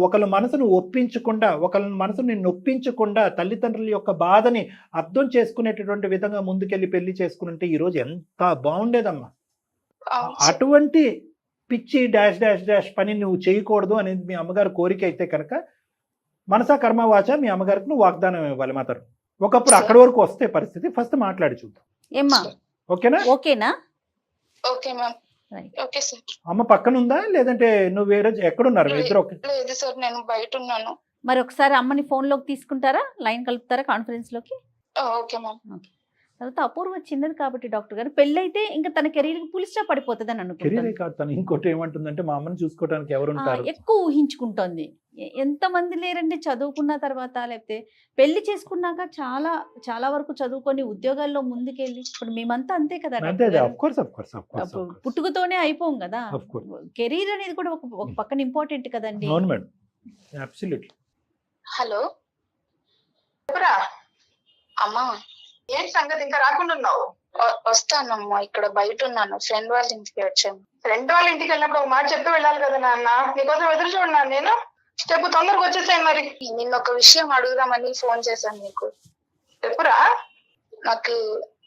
ఒకళ్ళ మనసును ఒప్పించకుండా, ఒకళ్ళ మనసుని నొప్పించకుండా, తల్లిదండ్రుల యొక్క బాధని అర్థం చేసుకునేటటువంటి విధంగా ముందుకెళ్ళి పెళ్లి చేసుకుని ఈరోజు ఎంత బాగుండేదమ్మా. అటువంటి పిచ్చి డాష్ డాష్ డాష్ పని నువ్వు చేయకూడదు అనేది మీ అమ్మగారు కోరిక అయితే కనుక మనసా కర్మ వాచ మీ అమ్మగారికి నువ్వు వాగ్దానం ఇవ్వాలి మాత్రం. ఒకప్పుడు అక్కడి వరకు వస్తే పరిస్థితి ఫస్ట్ మాట్లాడి చూద్దాం. ఓకేనా? అమ్మ పక్కన ఉందా లేదంటే నువ్వు వేరే ఎక్కడున్నారు ఇద్దరు? లేదు సార్, నేను బయట ఉన్నాను. మరి ఒకసారి అమ్మని ఫోన్ లోకి తీసుకుంటారా, లైన్ కలుపుతారా కాన్ఫరెన్స్ లోకి? Okay ma'am. తర్వాత అపూర్వ చిన్నది కాబట్టి డాక్టర్ గారు పెళ్ళైతే ఇంకా తన కెరీర్ పులి స్టాప్ పడిపోతుంది అని కెరీరే అనుకుంటాను. కాదు, తను ఇంకోటి ఏమంటుందంటే మా అమ్మని చూసుకోవడానికి ఎవరు ఉంటారు. ఎక్కువ ఊహించుకుంటోంది. ఎంతమంది లేరండి చదువుకున్న తర్వాత, లేకపోతే పెళ్లి చేసుకున్నాక చాలా చాలా వరకు చదువుకొని ఉద్యోగాల్లో ముందుకెళ్ళి, ఇప్పుడు మేమంతా అంతే కదా అంతే డాక్టర్ అదే, గారు. Of course of course of course అప్పుడు పుట్టుకతోనే అయిపోం కదా. Of course. కెరీర్ అనేది కూడా ఒక పక్కన ఇంపార్టెంట్ కదండి. అవును మేడం, అబ్సల్యూట్లీ. హలో చెప్పురా, అమ్మా, ఏంటి సంగతి ఇంకా రాకుండా ఉన్నావు? వస్తానమ్మా, ఇక్కడ బయట ఉన్నాను, ఫ్రెండ్ వాళ్ళ ఇంటికి వచ్చాను. ఫ్రెండ్ వాళ్ళ ఇంటికి వెళ్ళినప్పుడు ఒక మాట చెప్పి వెళ్ళాలి కదా నాన్న. నీకోసం ఎదురు చూడన్నాను నేను. చెప్పు, తొందరగా వచ్చేసాను మరి. నిన్న ఒక విషయం అడుగుదామని ఫోన్ చేశాను నీకు. చెప్పురా. నాకు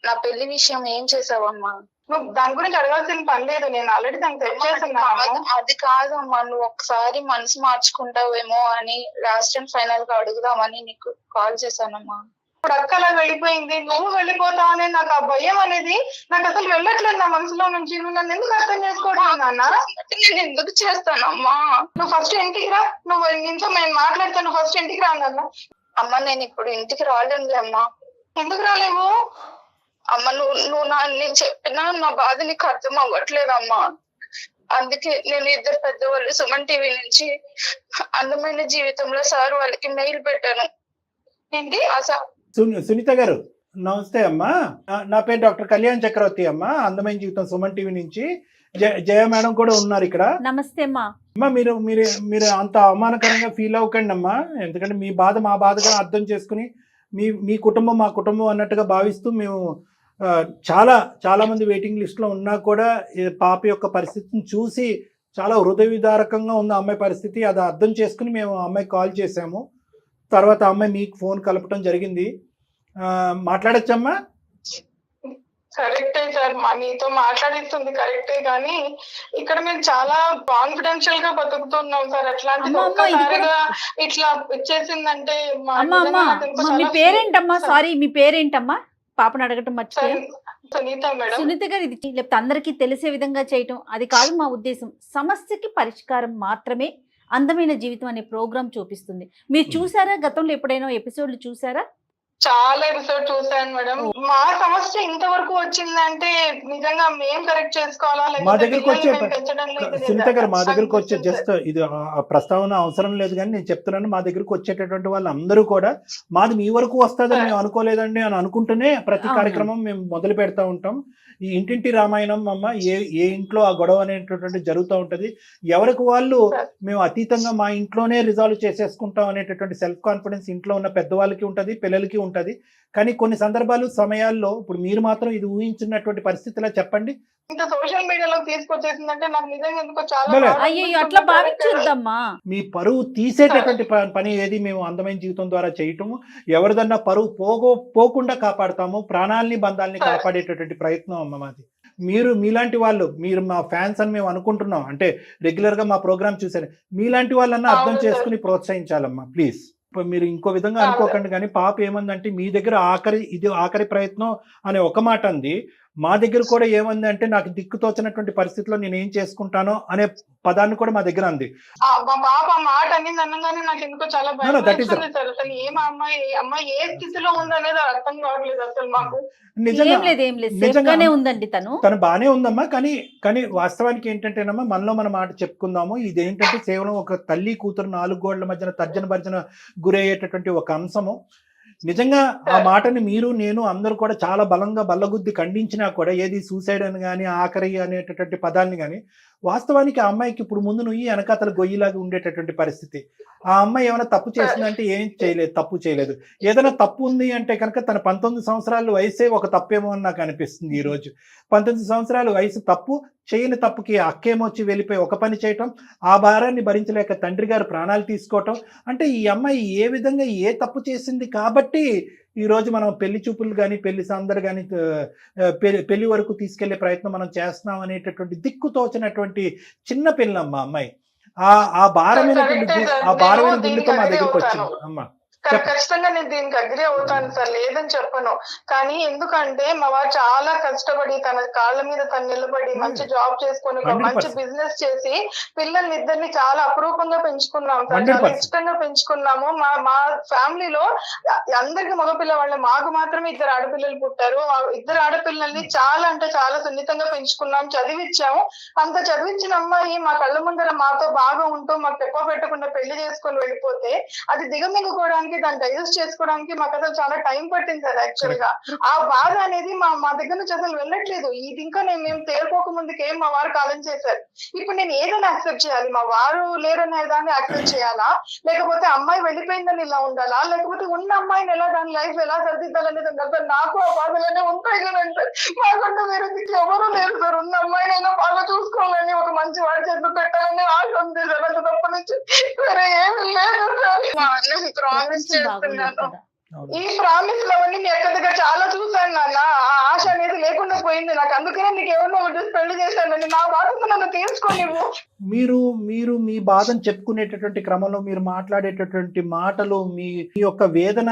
నా పెళ్లి విషయం ఏం చేసావమ్మా? నువ్వు దాని గురించి అడగాల్సిన పని లేదు, నేను ఆల్రెడీ దానికి సెట్ చేస్తున్నాను. అది కాదమ్మా, నువ్వు ఒకసారి మనసు మార్చుకుంటావేమో అని లాస్ట్ అండ్ ఫైనల్ గా అడుగుదామని నీకు కాల్ చేశానమ్మా. ఇప్పుడు అక్క అలా వెళ్ళిపోయింది, నువ్వు వెళ్ళిపోతావు అనే నాకు ఆ భయం అనేది నాకు అసలు వెళ్ళట్లేదు నా మనసులో నుంచి. నువ్వు నన్ను ఎందుకు అర్థం చేసుకోవడం నాన్న? నేను ఎందుకు చేస్తానమ్మా? నువ్వు ఫస్ట్ ఇంటికి రా. నువ్వు ఇంట్లో నేను మాట్లాడతాను, ఫస్ట్ ఇంటికి రా నాన్న. అమ్మ, నేను ఇప్పుడు ఇంటికి రాలేనులే అమ్మా. ఎందుకు రాలేవు? అమ్మ, నేను చెప్పినా నా బాధ నీకు అర్థం అవ్వట్లేదమ్మా. అందుకే నేను ఇద్దరు పెద్దవాళ్ళు సుమన్ టీవీ నుంచి అందమైన జీవితంలో సార్ వాళ్ళకి మెయిల్ పెట్టాను. ఏంటి? సునీత గారు నమస్తే అమ్మా, నా పేరు డాక్టర్ కళ్యాణ్ చక్రవర్తి అమ్మా, అందమైన జీవితం సుమన్ టీవీ నుంచి. జయ మేడం కూడా ఉన్నారు ఇక్కడ. నమస్తే అమ్మా. అమ్మా, మీరు మీరు మీరు అంత అవమానకరంగా ఫీల్ అవ్వకండి అమ్మా, ఎందుకంటే మీ బాధ మా బాధగా అర్థం చేసుకుని మీ కుటుంబం మా కుటుంబం అన్నట్టుగా భావిస్తూ మేము చాలా మంది వెయిటింగ్ లిస్ట్లో ఉన్నా కూడా పాప యొక్క పరిస్థితిని చూసి చాలా హృదయ విదారకంగా ఉంది అమ్మాయి పరిస్థితి. అది అర్థం చేసుకుని మేము అమ్మాయికి కాల్ చేసాము. తర్వాత అమ్మాయి మీకు ఫోన్ కలపటం జరిగింది. మాట్లాడచ్చమ్మా? కరెక్టే సార్, నీతో మాట్లాడిస్తుంది కరెక్టే, కానీ ఇక్కడ మేము చాలా కాన్ఫిడెన్షియల్ గా బతుకుతున్నాం సార్. అట్లాంటిది ఒక్కసారిగా ఇట్లా ఇచ్చేసిందంటే మీ పేరేంటమ్మా? సారీ, మీ పేరేంటమ్మా? పాపను అడగటం మర్చిపోయా. సునీత మేడం. సునీత గారు, ఇది లేకపోతే అందరికీ తెలిసే విధంగా చేయటం అది కాదు మా ఉద్దేశం. సమస్యకి పరిష్కారం మాత్రమే అందమైన జీవితం అనే ప్రోగ్రాం చూపిస్తుంది. మీరు చూసారా? గతంలో ఎప్పుడైనా ఎపిసోడ్లు చూసారా? చాలా ఎపిసోడ్ చూసాను మేడం. మా సమస్య ఇంతవరకు వచ్చిందంటే నిజంగా మేం కరెక్ట్ చేసుకోవాలా? మా దగ్గరకు వచ్చే సునీత గారు, మా దగ్గరకు వచ్చే జస్ట్ ఇది ప్రస్తావన అవసరం లేదు, కానీ నేను చెప్తున్నాను, మా దగ్గరకు వచ్చేటటువంటి వాళ్ళందరూ కూడా మాది మీ వరకు వస్తుందని మేము అనుకోలేదండి అని అనుకుంటూనే ప్రతి కార్యక్రమం మేము మొదలు పెడతా ఉంటాం. ఈ ఇంటింటి రామాయణం అమ్మ, ఏ ఇంట్లో ఆ గొడవ అనేటటువంటి జరుగుతూ ఉంటుంది. ఎవరికి వాళ్ళు మేము అతీతంగా మా ఇంట్లోనే రిజాల్వ్ చేసేసుకుంటాం అనేటటువంటి సెల్ఫ్ కాన్ఫిడెన్స్ ఇంట్లో ఉన్న పెద్దవాళ్ళకి ఉంటుంది, పిల్లలకి ఉంటుంది. కానీ కొన్ని సందర్భాలు సమయాల్లో ఇప్పుడు మీరు మాత్రం ఇది ఊహించినటువంటి పరిస్థితిలా చెప్పండి. ఇంత సోషల్ మీడియాలో తీసుకొచ్చేసిందంటే నాకు నిజంగా ఎందుకో చాలా అయ్యో అట్లా భావించొద్దమ్మా. మీ పరువు తీసేటటువంటి పని ఏది మేము అందమైన జీవితం ద్వారా చేయటము, ఎవరిదన్నా పరువు పోకుండా కాపాడుతాము, ప్రాణాలని బంధాలని కాపాడేటటువంటి ప్రయత్నం అమ్మ మాది. మీరు మీలాంటి వాళ్ళు, మీరు మా ఫ్యాన్స్ అని మేము అనుకుంటున్నాం, అంటే రెగ్యులర్ గా మా ప్రోగ్రామ్ చూసారు, మీలాంటి వాళ్ళన్నా అర్థం చేసుకుని ప్రోత్సహించాలమ్మా ప్లీజ్. మీరు ఇంకో విధంగా అనుకోకండి. కానీ పాప ఏమందంటే మీ దగ్గర ఆఖరి ప్రయత్నం అనే ఒక మాట అంది, మా దగ్గర కూడా ఏమంది అంటే నాకు దిక్కుతోచినటువంటి పరిస్థితిలో నేను ఏం చేసుకుంటానో అనే పదాన్ని కూడా మా దగ్గర అంది. మా పాప మాట అనేది అనగానే నాకు ఎందుకో చాలా భయం వేస్తుంది సార్. అసలు ఏం అమ్మాయి ఏ స్థితిలో ఉందనేది అర్థం కావట్లేదు అసలు మాకు. నిజంగానే ఉందండి, తను బానే ఉందమ్మా. కానీ వాస్తవానికి ఏంటంటేనమ్మా, మనలో మన మాట చెప్పుకుందాము, ఇదేంటంటే కేవలం ఒక తల్లి కూతురు 4 గోడల మధ్యన తర్జన భర్జన గురయ్యేటటువంటి ఒక అంశము. నిజంగా ఆ మాటని మీరు నేను అందరూ కూడా చాలా బలంగా బల్లగుద్ది ఖండించినా కూడా, ఏది సూసైడ్ అని కానీ ఆఖరి అనేటటువంటి పదాన్ని కానీ, వాస్తవానికి ఆ అమ్మాయికి ఇప్పుడు ముందు నువ్వు వెనకాతల గొయ్యిలాగా ఉండేటటువంటి పరిస్థితి. ఆ అమ్మాయి ఏమైనా తప్పు చేసిందంటే ఏం చేయలేదు, తప్పు చేయలేదు. ఏదైనా తప్పు ఉంది అంటే కనుక తన 19 సంవత్సరాల వయసే ఒక తప్పేమో అని నాకు అనిపిస్తుంది ఈరోజు. 19 సంవత్సరాల వయసు తప్పు చేయని తప్పుకి అక్కేమో వచ్చి వెళ్ళిపోయి ఒక పని చేయటం, ఆ భారాన్ని భరించలేక తండ్రి గారు ప్రాణాలు తీసుకోవటం, అంటే ఈ అమ్మాయి ఏ విధంగా ఏ తప్పు చేసింది కాబట్టి ఈరోజు మనం పెళ్లి చూపులు కానీ పెళ్లి సందరు కానీ పెళ్లి వరకు తీసుకెళ్లే ప్రయత్నం మనం చేస్తున్నాం అనేటటువంటి దిక్కుతోచినటువంటి చిన్న పిల్లమ్మ అమ్మాయి. ఆ భారమైన గుండెతో మా దగ్గరకు వచ్చింది అమ్మ. ఖచ్చితంగా నేను దీనికి అగ్రి అవుతాను సార్, లేదని చెప్పను. కానీ ఎందుకంటే మా వారు చాలా కష్టపడి తన కాళ్ళ మీద తను నిలబడి మంచి జాబ్ చేసుకొని ఒక మంచి 100%. బిజినెస్ చేసి పిల్లల్ని ఇద్దరిని చాలా అపురూపంగా పెంచుకున్నాం సార్, చాలా 100%. ఇష్టంగా పెంచుకున్నాము. మా ఫ్యామిలీలో అందరికి మగపిల్ల వాళ్ళే, మాకు మాత్రమే 2 ఆడపిల్లలు పుట్టారు. ఆ 2 ఆడపిల్లల్ని చాలా అంటే చాలా సున్నితంగా పెంచుకున్నాం, చదివించాము. అంత చదివించిన అమ్మాయి మా కళ్ళ ముందర మాతో బాగా ఉంటూ మాకు తెప్ప పెట్టకుండా పెళ్లి చేసుకొని వెళ్ళిపోతే అది దిగమింగుకోవడానికి, దాన్ని డైజెస్ట్ చేసుకోవడానికి మాకు అసలు చాలా టైం పట్టింది సార్. యాక్చువల్ గా ఆ బాధ అనేది మా దగ్గర నుంచి అసలు వెళ్ళట్లేదు. ఇది ఇంకా మేము తేరుకోక ముందుకే మా వారు కాలం చేశారు. ఇప్పుడు నేను ఏదైనా యాక్సెప్ట్ చేయాలి? మా వారు లేరనే దాన్ని యాక్సెప్ట్ చేయాలా, లేకపోతే అమ్మాయి వెళ్ళిపోయిందని ఇలా ఉండాలా, లేకపోతే ఉన్న అమ్మాయిని ఎలా దాని లైఫ్ ఎలా సరిదిద్దాలనేది ఉండాలి సార్. నాకు ఆ బాధలనే ఉంటాయి కదండి సార్. మాకంటే వేరే దిక్కు ఎవరూ లేరు సార్. ఉన్న అమ్మాయినైనా బాగా చూసుకోవాలని, ఒక మంచి వాడి చేతులు పెట్టాలని ఆశ ఉంది సార్. అంత తప్ప నుంచి వేరే ఏమీ లేదు సార్. మా అన్న ప్రామిస్ చేస్తున్నాను. ఈ ప్రామిస్ లవన్నీ మీ అక్క దగ్గర చాలా చూసాను నాన్న. ఆ ఆశ అనేది లేకుండా పోయింది నాకు. అందుకనే నీకు ఎవరినో చూసి పెళ్లి చేశానండి. నా బాధతో నన్ను తీర్చుకో మీరు మీ బాధను చెప్పుకునేటటువంటి క్రమంలో మీరు మాట్లాడేటటువంటి మాటలు, మీ యొక్క వేదన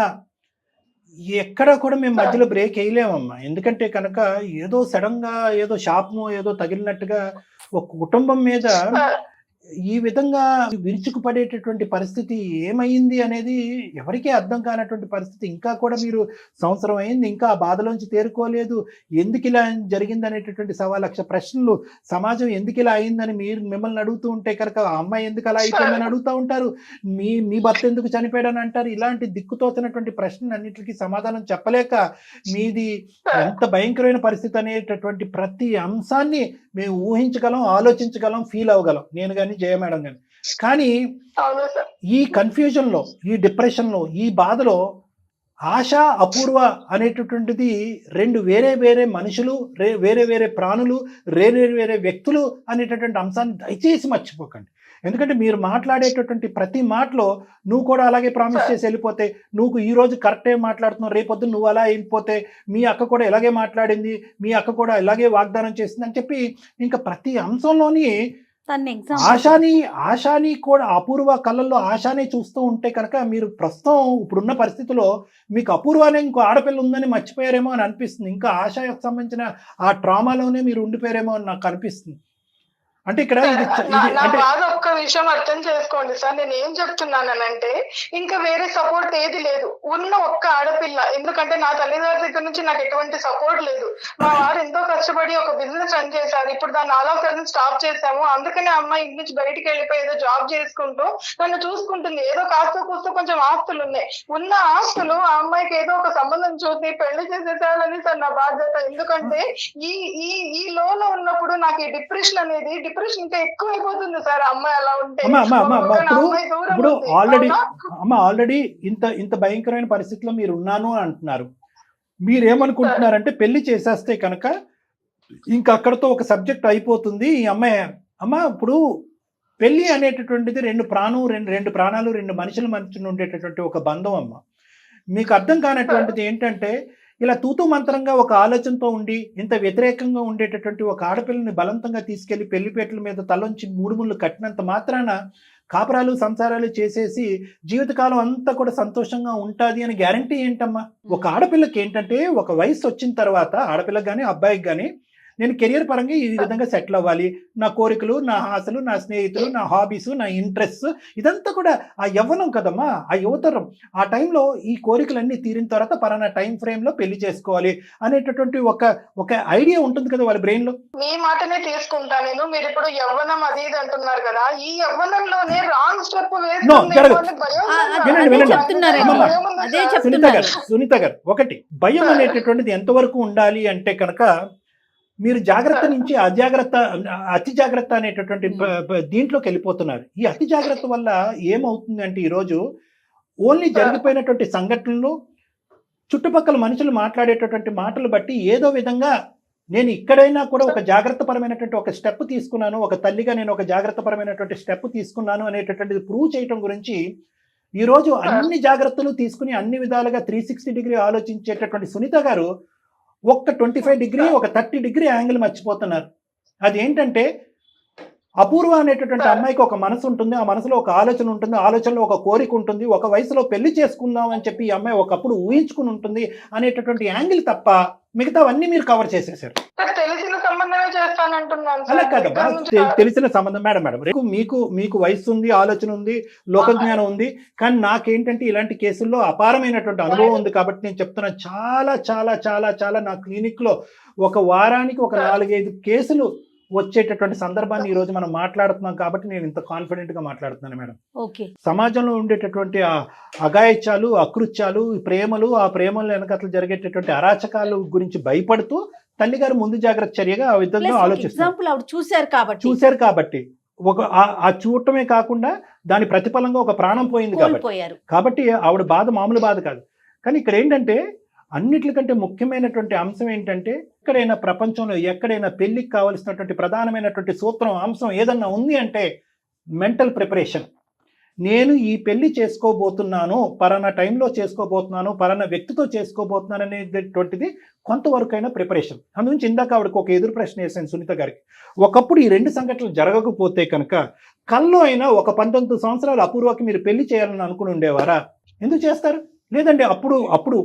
ఎక్కడ కూడా మేము మధ్యలో బ్రేక్ వేయలేమమ్మా. ఎందుకంటే కనుక ఏదో సడన్ గా ఏదో శాపమో ఏదో తగిలినట్టుగా ఒక కుటుంబం మీద ఈ విధంగా విరుచుకుపడేటటువంటి పరిస్థితి ఏమైంది అనేది ఎవరికీ అర్థం కానటువంటి పరిస్థితి. ఇంకా కూడా మీరు సంవత్సరం అయింది, ఇంకా ఆ బాధలోంచి తేరుకోలేదు. ఎందుకు ఇలా జరిగింది అనేటటువంటి 1,00,000 ప్రశ్నలు. సమాజం ఎందుకు ఇలా అయిందని మిమ్మల్ని అడుగుతూ ఉంటే కనుక ఆ అమ్మాయి ఎందుకు అలా అయిపోయిందని అడుగుతూ ఉంటారు. మీ భర్త ఎందుకు చనిపోయాడని అంటారు. ఇలాంటి దిక్కుతోచినటువంటి ప్రశ్నలు అన్నిటికీ సమాధానం చెప్పలేక మీది ఎంత భయంకరమైన పరిస్థితి అనేటటువంటి ప్రతి అంశాన్ని మేము ఊహించగలం, ఆలోచించగలం, ఫీల్ అవ్వగలం. నేను కానీ జయ మేడం కానీ. కానీ ఈ కన్ఫ్యూజన్లో, ఈ డిప్రెషన్లో, ఈ బాధలో ఆశ, అపూర్వ అనేటటువంటిది 2 వేరే వేరే మనుషులు, వేరే వేరే ప్రాణులు, వేరే వేరే వ్యక్తులు అనేటటువంటి అంశాన్ని దయచేసి మర్చిపోకండి. ఎందుకంటే మీరు మాట్లాడేటటువంటి ప్రతి మాటలో నువ్వు కూడా అలాగే ప్రామిస్ చేసి వెళ్ళిపోతే, నువ్వు ఈ రోజు కరెక్టే మాట్లాడుతున్నావు, రేపొద్దు నువ్వు అలా వెళ్ళిపోతే మీ అక్క కూడా ఇలాగే మాట్లాడింది, మీ అక్క కూడా ఇలాగే వాగ్దానం చేసింది అని చెప్పి ఇంకా ప్రతి అంశంలోని ఆశాని కూడా అపూర్వ కళ్ళల్లో ఆశానే చూస్తూ ఉంటే కనుక మీరు ప్రస్తుతం ఇప్పుడున్న పరిస్థితిలో మీకు అపూర్వానే ఇంకో ఆడపిల్ల ఉందని మర్చిపోయారేమో అని అనిపిస్తుంది. ఇంకా ఆశకు సంబంధించిన ఆ ట్రామాలోనే మీరు ఉండిపోయారేమో అని నాకు అనిపిస్తుంది. అంటే ఇక్కడ బాధ ఒక్క విషయం అర్థం చేసుకోండి సార్. నేను ఏం చెప్తున్నానంటే ఇంకా వేరే సపోర్ట్ ఏది లేదు. ఉన్న ఒక్క ఆడపిల్ల. ఎందుకంటే నా తల్లిదండ్రుల దగ్గర నుంచి నాకు ఎటువంటి సపోర్ట్ లేదు. మా వారు ఎంతో కష్టపడి ఒక బిజినెస్ రన్ చేశారు. ఇప్పుడు దాన్ని ఆల్ ఆఫ్ సడన్ స్టాప్ చేశాము. అందుకనే అమ్మాయి ఇంటి నుంచి బయటికి వెళ్ళిపోయి ఏదో జాబ్ చేసుకుంటూ నన్ను చూసుకుంటుంది. ఏదో కాస్త కూస్తో కొంచెం ఆస్తులు ఉన్నాయి. ఉన్న ఆస్తులు ఆ అమ్మాయికి ఏదో ఒక సంబంధం చూసి పెళ్లి చేసేసాలని సార్ నా బాధ్యత. ఎందుకంటే ఈ లోలో ఉన్నప్పుడు నాకు ఈ డిప్రెషన్ అనేది డిప్రెషన్ ఇంకా ఎక్కువ అయిపోతుంది సార్. అమ్మాయి అలా ఉంటే ఇప్పుడు ఆల్రెడీ ఇంత భయంకరమైన పరిస్థితిలో మీరు ఉన్నాను అంటున్నారు. మీరేమనుకుంటున్నారంటే పెళ్లి చేసేస్తే కనుక ఇంకా అక్కడతో ఒక సబ్జెక్ట్ అయిపోతుంది. ఈ అమ్మాయి ఇప్పుడు పెళ్లి అనేటటువంటిది 2 ప్రాణాలు 2 మనుషుల మధ్య ఉండేటటువంటి ఒక బంధం అమ్మ. మీకు అర్థం కానటువంటిది ఏంటంటే ఇలా తూతూ మంత్రంగా ఒక ఆలోచనతో ఉండి ఇంత వ్యతిరేకంగా ఉండేటటువంటి ఒక ఆడపిల్లని బలవంతంగా తీసుకెళ్లి పెళ్లిపేటల మీద తలొంచి 3 ముళ్ళు కట్టినంత మాత్రాన కాపురాలు సంసారాలు చేసేసి జీవితకాలం అంతా కూడా సంతోషంగా ఉంటుంది అని గ్యారంటీ ఏంటమ్మా? ఒక ఆడపిల్లకి ఏంటంటే ఒక వయసు వచ్చిన తర్వాత ఆడపిల్లకి కానీ అబ్బాయికి కానీ నేను కెరియర్ పరంగా ఈ విధంగా సెటిల్ అవ్వాలి, నా కోరికలు, నా ఆశలు, నా స్నేహితులు, నా హాబీస్, నా ఇంట్రెస్ట్, ఇదంతా కూడా ఆ యవ్వనం కదమ్మా, ఆ యువతరం. ఆ టైంలో ఈ కోరికలన్నీ తీరిన తర్వాత పలానా టైం ఫ్రేమ్ లో పెళ్లి చేసుకోవాలి అనేటటువంటి ఒక ఐడియా ఉంటుంది కదా వాళ్ళ బ్రెయిన్ లో. మీ మాటనే తీసుకుంటా నేను. మీరు ఇప్పుడు యవ్వనం అది ఇది అంటున్నారు కదా, ఈ యవ్వనంలోనే రాంగ్ స్టెప్ సునీత గారు ఒకటి భయం అనేటటువంటిది ఎంతవరకు ఉండాలి అంటే కనుక మీరు జాగ్రత్త నుంచి అతి జాగ్రత్త అనేటటువంటి దీంట్లోకి వెళ్ళిపోతున్నారు. ఈ అతి జాగ్రత్త వల్ల ఏమవుతుంది అంటే ఈరోజు ఓన్లీ జరిగిపోయినటువంటి సంఘటనలు, చుట్టుపక్కల మనుషులు మాట్లాడేటటువంటి మాటలు బట్టి ఏదో విధంగా నేను ఇక్కడైనా కూడా ఒక జాగ్రత్త పరమైనటువంటి ఒక స్టెప్ తీసుకున్నాను, ఒక తల్లిగా నేను ఒక జాగ్రత్త పరమైనటువంటి స్టెప్ తీసుకున్నాను అనేటటువంటిది ప్రూవ్ చేయడం గురించి ఈరోజు అన్ని జాగ్రత్తలు తీసుకుని అన్ని విధాలుగా 360 డిగ్రీ ఆలోచించేటటువంటి సునీత గారు ఒక్క 25 డిగ్రీ ఒక 30 డిగ్రీ యాంగిల్ మర్చిపోతున్నారు. అదేంటంటే అపూర్వ అనేటటువంటి అమ్మాయికి ఒక మనసు ఉంటుంది, ఆ మనసులో ఒక ఆలోచన ఉంటుంది, ఆలోచనలో ఒక కోరిక ఉంటుంది, ఒక వయసులో పెళ్లి చేసుకుందాం అని చెప్పి ఈ అమ్మాయి ఒకప్పుడు ఊహించుకుని ఉంటుంది అనేటటువంటి యాంగిల్ తప్ప మిగతావన్నీ మీరు కవర్ చేసేసారు. తెలిసిన సంబంధమే చేస్తానంటున్నాను అలా కాదమ్మా, తెలిసిన సంబంధం మేడం రేపు మీకు వయసు ఉంది, ఆలోచన ఉంది, లోక జ్ఞానం ఉంది, కానీ నాకేంటంటే ఇలాంటి కేసుల్లో అపారమైనటువంటి అనుభవం ఉంది కాబట్టి నేను చెప్తున్నా, చాలా చాలా చాలా చాలా నా క్లినిక్ లో ఒక వారానికి ఒక 4-5 కేసులు వచ్చేటటువంటి సందర్భాన్ని ఈ రోజు మనం మాట్లాడుతున్నాం కాబట్టి నేను ఇంత కాన్ఫిడెంట్ గా మాట్లాడుతున్నాను మేడం. ఓకే. సమాజంలో ఉండేటటువంటి ఆ అఘాయిత్యాలు, అకృత్యాలు, ప్రేమలు, ఆ ప్రేమల వెనకట్లు జరిగేటటువంటి అరాచకాలు గురించి భయపడుతూ తల్లిగారు ముందు జాగ్రత్త చర్యగా ఆ విధంగా ఆలోచిస్తారు. చూశారు కాబట్టి ఆ చూడటమే కాకుండా దాని ప్రతిఫలంగా ఒక ప్రాణం పోయింది కాబట్టి ఆవిడ బాధ మామూలు బాధ కాదు. కానీ ఇక్కడ ఏంటంటే అన్నిటికంటే ముఖ్యమైనటువంటి అంశం ఏంటంటే, ఎక్కడైనా ప్రపంచంలో ఎక్కడైనా పెళ్లికి కావలసినటువంటి ప్రధానమైనటువంటి సూత్రం, అంశం ఏదన్నా ఉంది అంటే మెంటల్ ప్రిపరేషన్. నేను ఈ పెళ్లి చేసుకోబోతున్నాను, పలానా టైంలో చేసుకోబోతున్నాను, పలానా వ్యక్తితో చేసుకోబోతున్నాను అనేటటువంటిది కొంతవరకైనా ప్రిపరేషన్. అందుగురించి ఇందాక ఆవిడకి ఒక ఎదురు ప్రశ్న వేసాను సునీత గారికి. ఒకప్పుడు ఈ 2 సంఘటనలు జరగకపోతే కనుక కల్లో అయినా ఒక 19 సంవత్సరాలు అపూర్వకి మీరు పెళ్లి చేయాలని అనుకుని ఉండేవారా? ఎందుకు చేస్తారు? లేదండి, అప్పుడు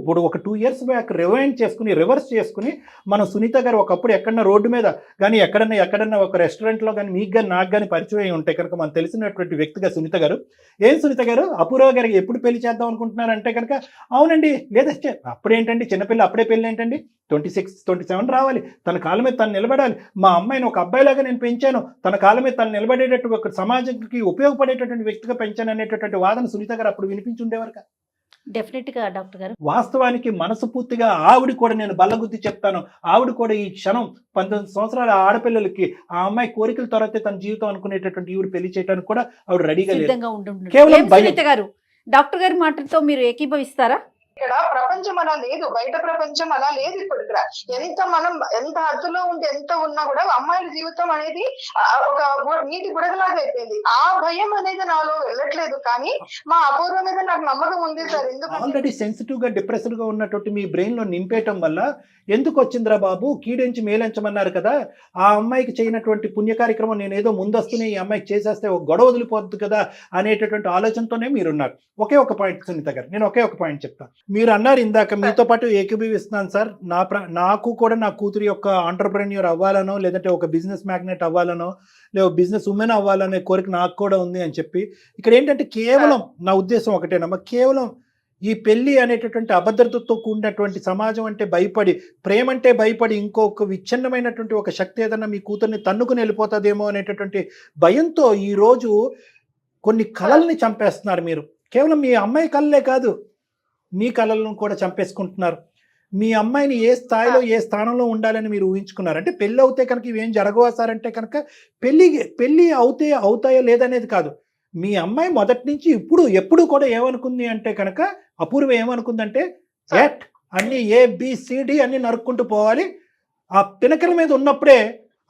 ఇప్పుడు ఒక 2 years బ్యాక్ రివర్స్ చేసుకుని మనం సునీత గారు ఒకప్పుడు ఎక్కడన్నా రోడ్డు మీద కానీ ఎక్కడన్నా ఒక రెస్టారెంట్లో కానీ మీకు కానీ నాకు కానీ పరిచయం అయి ఉంటే కనుక మనం తెలిసినటువంటి వ్యక్తిగా సునీత గారు, ఏం సునీత గారు అపూర్వ గారికి ఎప్పుడు పెళ్లి చేద్దాం అనుకుంటున్నారంటే కనుక, అవునండి, లేదా అప్పుడేంటండి చిన్నపిల్ల, అప్పుడే పెళ్ళి ఏంటండి, 26-27 రావాలి, తన కాళ్ళ మీద తను నిలబడాలి, మా అమ్మాయిని ఒక అబ్బాయిలాగా నేను పెంచాను, తన కాళ్ళ మీద తను నిలబడేటట్టు ఒక సమాజానికి ఉపయోగపడేటటువంటి వ్యక్తిగా పెంచాను అనేటటువంటి వాదన సునీత గారు అప్పుడు వినిపించుండేవారు కదా? డెఫినెట్ గా డాక్టర్ గారు. వాస్తవానికి మనసు పూర్తిగా ఆవిడ కూడా, నేను బల్లగుద్ది చెప్తాను, ఆవిడ కూడా ఈ క్షణం 19 సంవత్సరాల ఆడపిల్లలకి ఆ అమ్మాయి కోరికల తర్వాత తన జీవితం అనుకునేటటువంటి ఈవిడ పెళ్లి చేయడానికి కూడా ఆవిడ రెడీగా లేదు. కేవలం గారు, డాక్టర్ గారి మాటలతో మీరు ఏకీభవిస్తారా? ఇక్కడ ప్రపంచం అలా లేదు, బయట ప్రపంచం అలా లేదు. ఇప్పుడు ఇక్కడ ఎంత హద్దులో ఉండి ఎంత ఉన్నా కూడా అమ్మాయిల జీవితం అనేది ఒక నీటి బుడగలాగా అయిపోయింది. ఆ భయం అనేది నాలో వెళ్ళట్లేదు, కానీ మా అపూర్వ మీద నాకు నమ్మకం ఉంది సార్. ఎందుకంటే ఆల్రెడీ సెన్సిటివ్ గా డిప్రెస్డ్ గా ఉన్నటువంటి మీ బ్రెయిన్ లో నింపేయటం వల్ల ఎందుకు వచ్చిందిరా బాబు, కీడెంచి మేలంచమన్నారు కదా, ఆ అమ్మాయికి చేయనటువంటి పుణ్య కార్యక్రమం నేను ఏదో ముందొస్తూనే ఈ అమ్మాయికి చేసేస్తే ఒక గొడవ వదిలిపోద్దు కదా అనేటటువంటి ఆలోచనతోనే మీరున్నారు. ఒకే ఒక పాయింట్ సునీత గారు, నేను ఒకే ఒక పాయింట్ చెప్తాను. మీరు అన్నారు ఇందాక, మీతో పాటు ఏకీభవిస్తున్నాను సార్, నాకు కూడా నా కూతురి యొక్క ఆంటర్ప్రెన్యూర్ అవ్వాలనో, లేదంటే ఒక బిజినెస్ మ్యాగ్నెట్ అవ్వాలనో, లేదా బిజినెస్ ఉమెన్ అవ్వాలనే కోరిక నాకు కూడా ఉంది అని చెప్పి, ఇక్కడ ఏంటంటే కేవలం నా ఉద్దేశం ఒకటేనమ్మా, కేవలం ఈ పెళ్లి అనేటటువంటి అభద్రతతో కూడినటువంటి సమాజం అంటే భయపడి, ప్రేమ అంటే భయపడి, ఇంకొక విచ్ఛిన్నమైనటువంటి ఒక శక్తి ఏదన్నా మీ కూతుర్ని తన్నుకుని వెళ్ళిపోతుందేమో అనేటటువంటి భయంతో ఈరోజు కొన్ని కళల్ని చంపేస్తున్నారు మీరు. కేవలం మీ అమ్మాయి కళలే కాదు, మీ కళలను కూడా చంపేసుకుంటున్నారు. మీ అమ్మాయిని ఏ స్థాయిలో ఏ స్థానంలో ఉండాలని మీరు ఊహించుకున్నారు. అంటే పెళ్ళి అవుతే కనుక ఇవేం జరగవా సార్ అంటే కనుక, పెళ్ళి అవుతాయో లేదనేది కాదు, మీ అమ్మాయి మొదటి నుంచి ఎప్పుడు కూడా ఏమనుకుంది అంటే కనుక, అపూర్వ ఏమనుకుందంటే అన్ని ABCD అన్ని నరుక్కుంటూ పోవాలి, ఆ పినకల మీద ఉన్నప్పుడే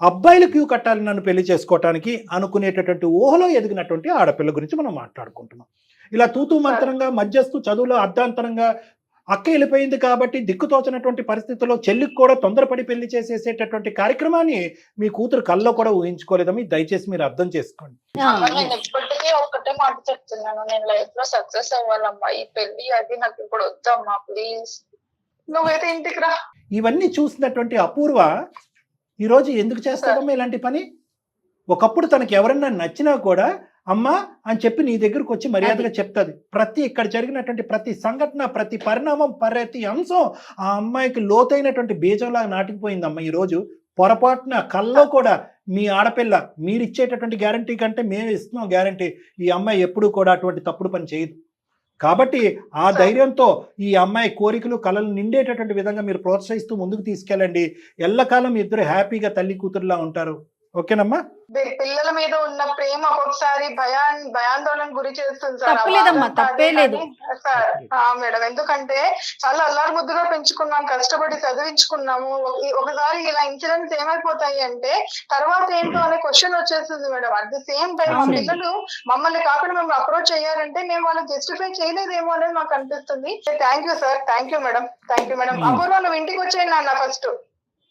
అబ్బాయిలు క్యూ కట్టాలి నన్ను పెళ్లి చేసుకోవటానికి అనుకునేటటువంటి ఊహలో ఎదిగినటువంటి ఆడపిల్ల గురించి మనం మాట్లాడుకుంటున్నాం. ఇలా తూతూ మంత్రంగా మధ్యస్తు చదువులో అర్ధాంతరంగా అక్క వెళ్ళిపోయింది కాబట్టి దిక్కుతోచినటువంటి పరిస్థితుల్లో చెల్లికి కూడా తొందరపడి పెళ్లి చేసేసేటటువంటి కార్యక్రమాన్ని మీ కూతురు కల్లో కూడా ఊహించుకోలేదని దయచేసి మీరు అర్థం చేసుకోండి. నేను ఎప్పటికీ ఒక్కటే మాట చెప్తున్నాను, నేను లైఫ్ లో సక్సెస్ అవ్వాలమ్మా, ఈ పెళ్లి అది నాకు ఇప్పుడు వద్దమ్మా, ప్లీజ్ నువ్వైతే ఇంటికి రా. ఇవన్నీ చూసినటువంటి అపూర్వ ఈరోజు ఎందుకు చేస్తాడమ్మా ఇలాంటి పని? ఒకప్పుడు తనకి ఎవరన్నా నచ్చినా కూడా అమ్మా అని చెప్పి నీ దగ్గరకు వచ్చి మర్యాదగా చెప్తుంది. ఇక్కడ జరిగినటువంటి ప్రతి సంఘటన, ప్రతి పరిణామం, ప్రతి అంశం ఆ అమ్మాయికి లోతైనటువంటి బీజంలాగా నాటిపోయిందమ్మా. ఈరోజు పొరపాటున కల్లో కూడా మీ ఆడపిల్ల మీరు ఇచ్చేటటువంటి గ్యారంటీ కంటే మేము ఇస్తున్నాం గ్యారంటీ, ఈ అమ్మాయి ఎప్పుడూ కూడా అటువంటి తప్పుడు పని చేయదు. కాబట్టి ఆ ధైర్యంతో ఈ అమ్మాయి కోరికలు కళలు నిండేటటువంటి విధంగా మీరు ప్రోత్సహిస్తూ ముందుకు తీసుకెళ్ళండి. ఎల్లకాలం ఇద్దరు హ్యాపీగా తల్లి కూతురులా ఉంటారు. ఓకేనమ్మా? పిల్లల మీద ఉన్న ప్రేమ ఒక్కొక్కసారి భయాందోళన గురి చేస్తుంది సార్. మేడం, ఎందుకంటే చాలా అల్లారు ముద్దుగా పెంచుకున్నాం, కష్టపడి చదివించుకున్నాము. ఒకసారి ఇలా ఇన్సిడెంట్స్ ఏమైపోతాయి అంటే తర్వాత ఏంటో అనే క్వశ్చన్ వచ్చేస్తుంది madam. At the same time మా పిల్లలు మమ్మల్ని కాకుండా మేము అప్రోచ్ అయ్యారంటే మేము వాళ్ళని జస్టిఫై చేయలేదేమో అనేది మాకు అనిపిస్తుంది. Thank you sir, thank you madam, thank you madam. Apoorva నువ్వు ఇంటికి వచ్చేయండి నాన్న ఫస్ట్.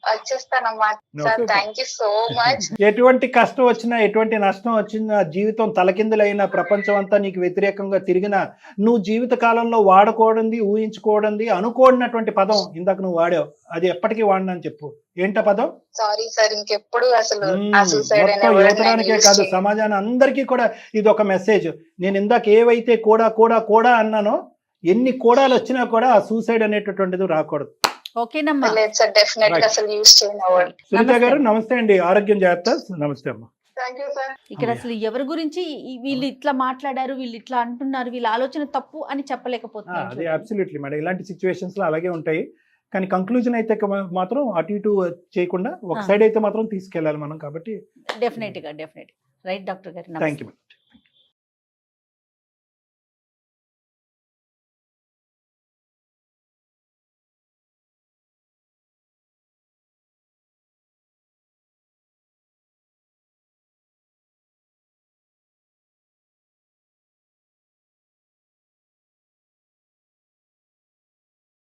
వచ్చేస్తానమ్మా sir. Okay. Thank you so much. ఎటువంటి కష్టం వచ్చినా ఎటువంటి నష్టం వచ్చినా జీవితం తలకిందులైన ప్రపంచం అంతా నీకు వ్యతిరేకంగా తిరిగినా నువ్వు జీవిత కాలంలో వాడకూడదు, ఊహించుకోవడంది, అనుకోడినటువంటి పదం ఇందాక నువ్వు వాడావు, అది ఎప్పటికీ వాడినని చెప్పు. ఏంట పదం? సారీ సార్, ఇంకెప్పుడు అసలు ఆ suicide అనే మొత్తం word యువతరానికే నేను use కాదు చేయను. సమాజాన్ని అందరికీ కూడా ఇది ఒక మెసేజ్. నేను ఇందాక ఏవైతే కూడా అన్నానో ఎన్ని కోడాలు వచ్చినా కూడా ఆ సూసైడ్ అనేటటువంటిది రాకూడదు. ఓకేనమ్మా. లేదు సార్, డెఫినెట్ గా Right. అసలు యూజ్ చేయను word. సునీత గారు నమస్తే అండి, ఆరోగ్యం జాగ్రత్త. నమస్తే అమ్మా. Thank you sir. ఇక్కడ అసలు ఎవరి గురించి వీళ్ళు ఇట్లా మాట్లాడారు, వీళ్ళు ఇట్లా అంటున్నారు, వీళ్ళ ఆలోచన తప్పు అని చెప్పలేకపోతున్నారు. అది అబ్సల్యూట్లీ మేడం, ఇలాంటి సిచ్యువేషన్స్ లో అలాగే ఉంటాయి. కానీ కంక్లూజన్ అయితే మాత్రం అటు ఇటు చేయకుండా ఒక సైడ్ అయితే మాత్రం తీసుకెళ్ళాలి మనం. కాబట్టి డెఫినెట్ గా రైట్ డాక్టర్ గారు. Thank you.